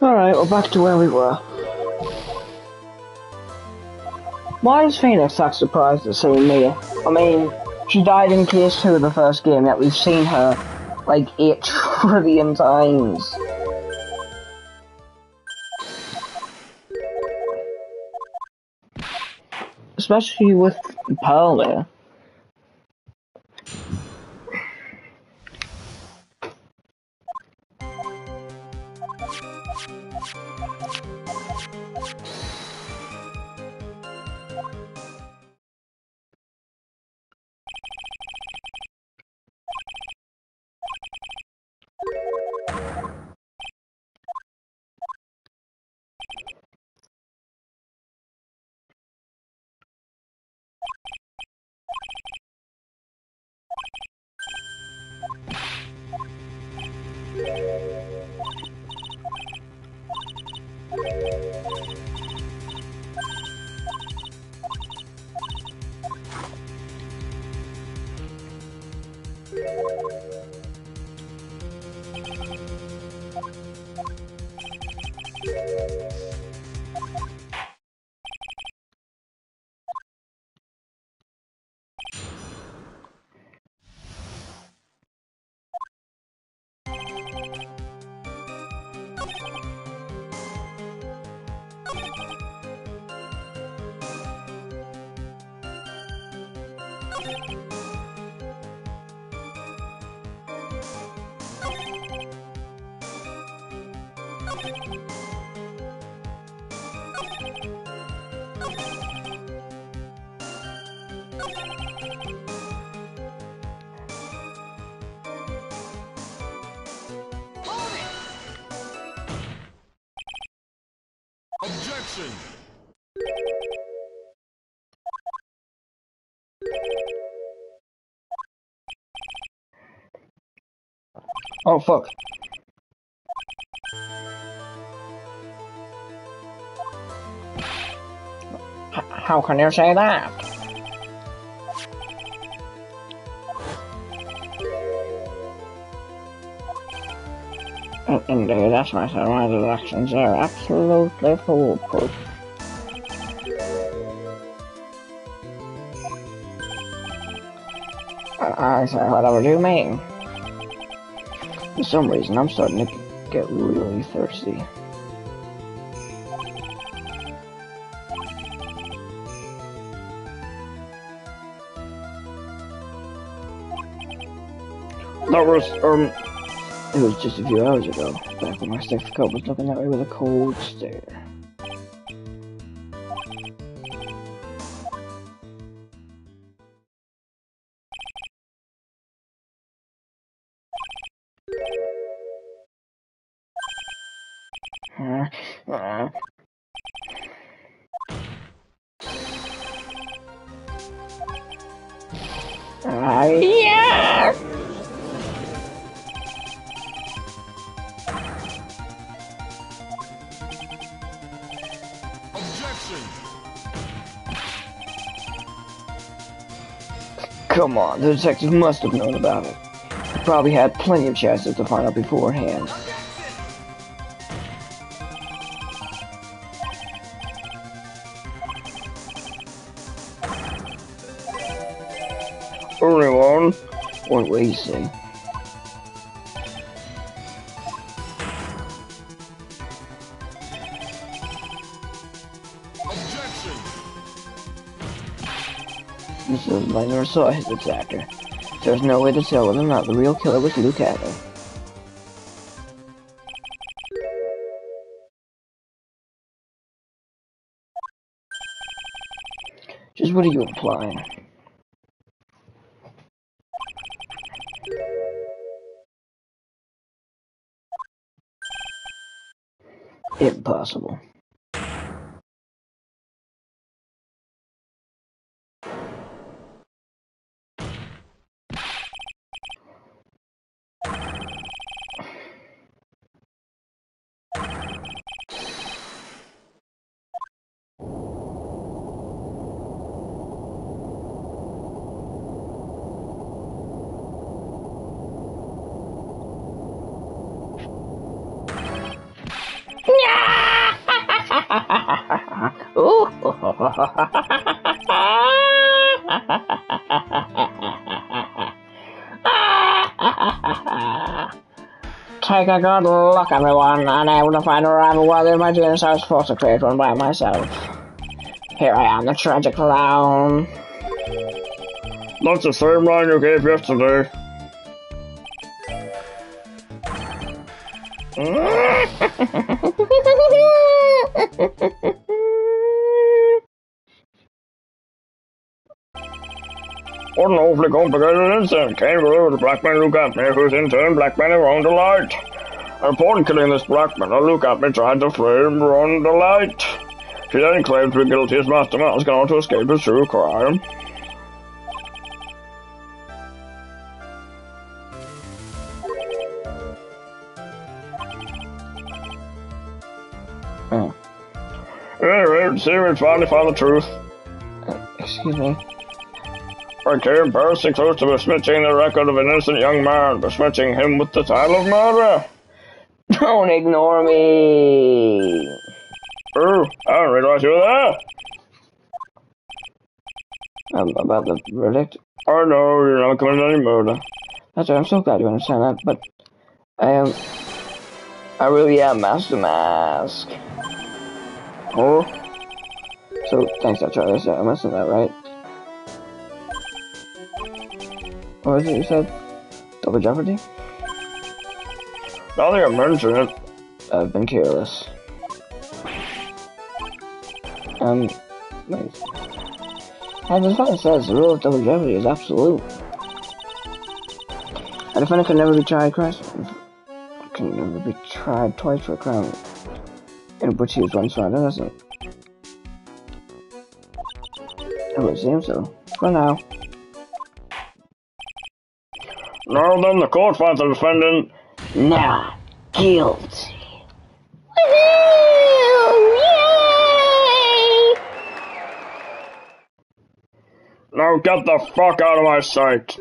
Alright, we're back to where we were. Why is Phoenix act surprised at seeing me? I mean, she died in case 2 of the first game, yet we've seen her like 8 trillion times. Especially with Pearl there. Objection! Oh fuck. How can you say that? Indeed, that's my son. My deductions are absolutely foolproof. I say, whatever do you mean? For some reason, I'm starting to get really thirsty. That was, It was just a few hours ago, back when my sixth cup was looking at me with a cold stare. Yeah! Objection! Come on, the detective must have known about it. He probably had plenty of chances to find out beforehand. everyone. What will you say? Objection! Mrs. Liner saw his attacker. There's no way to tell whether or not the real killer was Luke Adler. Just what are you implying? Impossible. Take a good look, everyone. Unable to find a rival worthy of my genius, I was forced to create one by myself. Here I am, the tragic clown. That's the same line you gave yesterday. What an awfully complicated incident. Can't believe the black man who got me, who's in turn black man who owned the light. Upon killing this black man, a look at me tried to flame run the light. She then claimed to be guilty as Master Mask and ought to escape his true crime. Oh. Anyway, see, we finally found the truth. Excuse me. I came bursting close to besmirching the record of an innocent young man, besmirching him with the title of murderer. Don't ignore me. Oh, I didn't realize you were there. About the verdict? I know, you're not committing any murder. That's right, I'm so glad you understand that, but I really am Master Mask. Oh? So, thanks, I'll try this out. I must have that right. What was it you said? Double Jeopardy? Now that you mention it. I've been careless. Wait. As the defendant says, the rule of double jeopardy is absolute. A defendant can never be tried twice for a crime in which he was once found innocent. It would seem so. For now. Now then, the court finds the defendant not guilty. Now get the fuck out of my sight.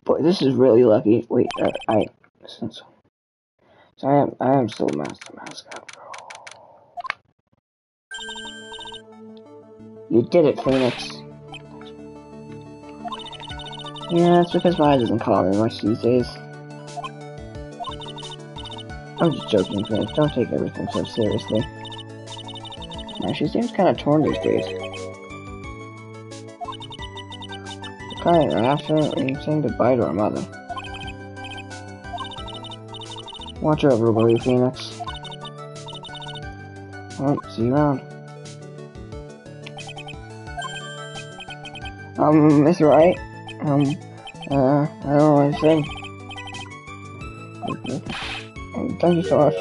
Boy, this is really lucky. Wait, I am still Master Mask after all. You did it, Phoenix. Yeah, it's because my eye doesn't call me much these days. I'm just joking, Phoenix. Don't take everything so seriously. Now, she seems kind of torn these days. Crying right after and saying goodbye to her mother. Watch over her, will you, Phoenix? Well, see you around. Mr. Wright? I don't know what to say. Thank you so much.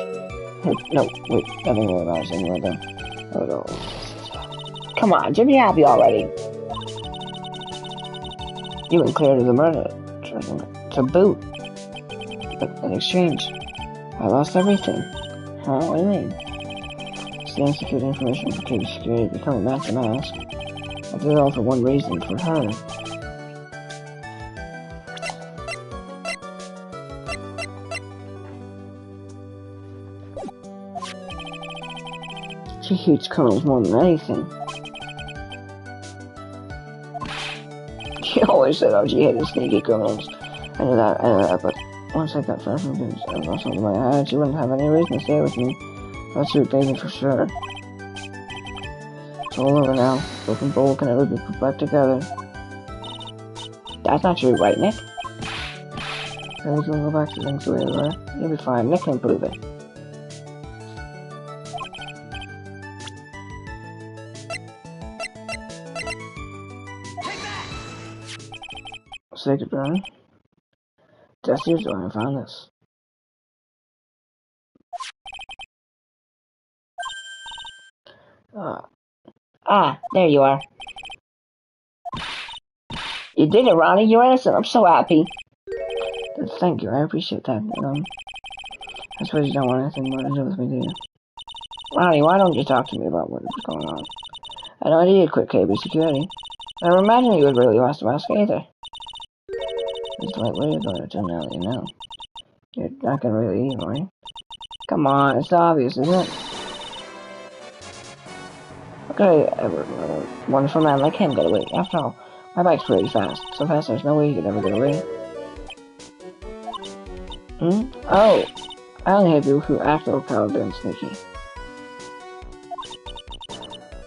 No, wait, nothing really matters anyway, though. Oh, come on, just be happy already. You've been cleared of the murder to boot. But in exchange, I lost everything. Huh? What do you mean? Stealing security information for Katie's security, becoming Master Mask. I did it all for one reason, for her. She hates criminals more than anything. She always said how she hated sneaky criminals. I know that, but once I got far from things, I lost something in my head. She wouldn't have any reason to stay with me. But she would pay me for sure. It's all over now. Broken Bowl can never be put back together. That's not true, right, Nick? Maybe we can go back to things the way they were. You'll be fine. Nick can prove it. Say goodbye. That's usually why I found this. There you are. You did it, Ronnie. You're innocent. I'm so happy. Thank you. I appreciate that. I suppose you don't want anything more to do with me, do you? Ronnie, why don't you talk to me about what was going on? I know I did quit KB security. I never imagined you would really Master Mask either. It's the right way to go to now, you know. You're not gonna really eat, right? Come on, it's obvious, isn't it? Okay, wonderful man like him get away. After all, my bike's pretty fast. So fast there's no way he could ever get away. Hmm? Oh! I only have people who act all cowardly and sneaky.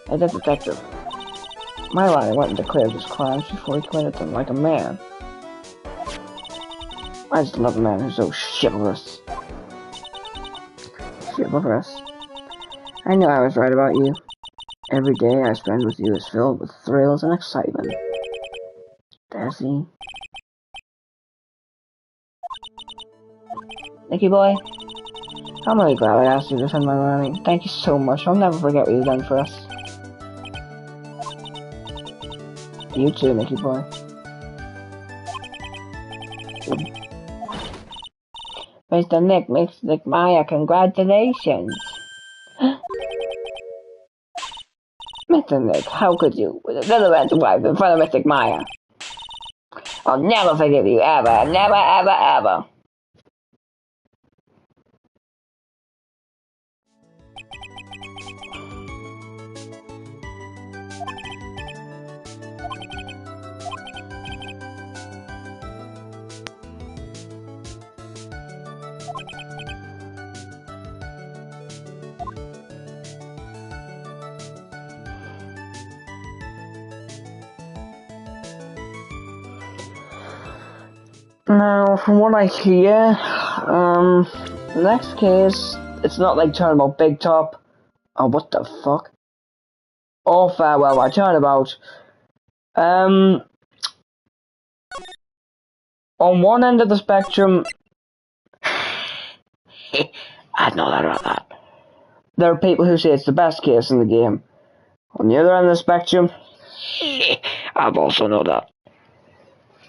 Hey, that detective. My line went and declared his crimes before he committed them like a man. I just love a man who's so chivalrous. Chivalrous? I knew I was right about you. Every day I spend with you is filled with thrills and excitement. Desi. Nicky boy, I'm really glad I asked you to defend my money. Thank you so much. I'll never forget what you've done for us. You too, Nicky boy. Mr. Nick Maya, congratulations! Mr. Nick, how could you, with a little man's wife in front of Mr. Maya? I'll never forgive you, ever, never, ever, ever! Now, from what I hear, the next case, it's not like Turnabout Big Top. Oh, what the fuck? Oh, farewell, my Turnabout. On one end of the spectrum, I know that about that. There are people who say it's the best case in the game. On the other end of the spectrum, I've also know that.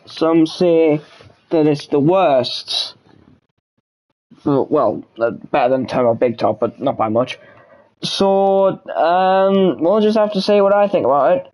Some say that it's the worst. Well, better than Turbo Big Top, but not by much. So, we'll just have to say what I think about it.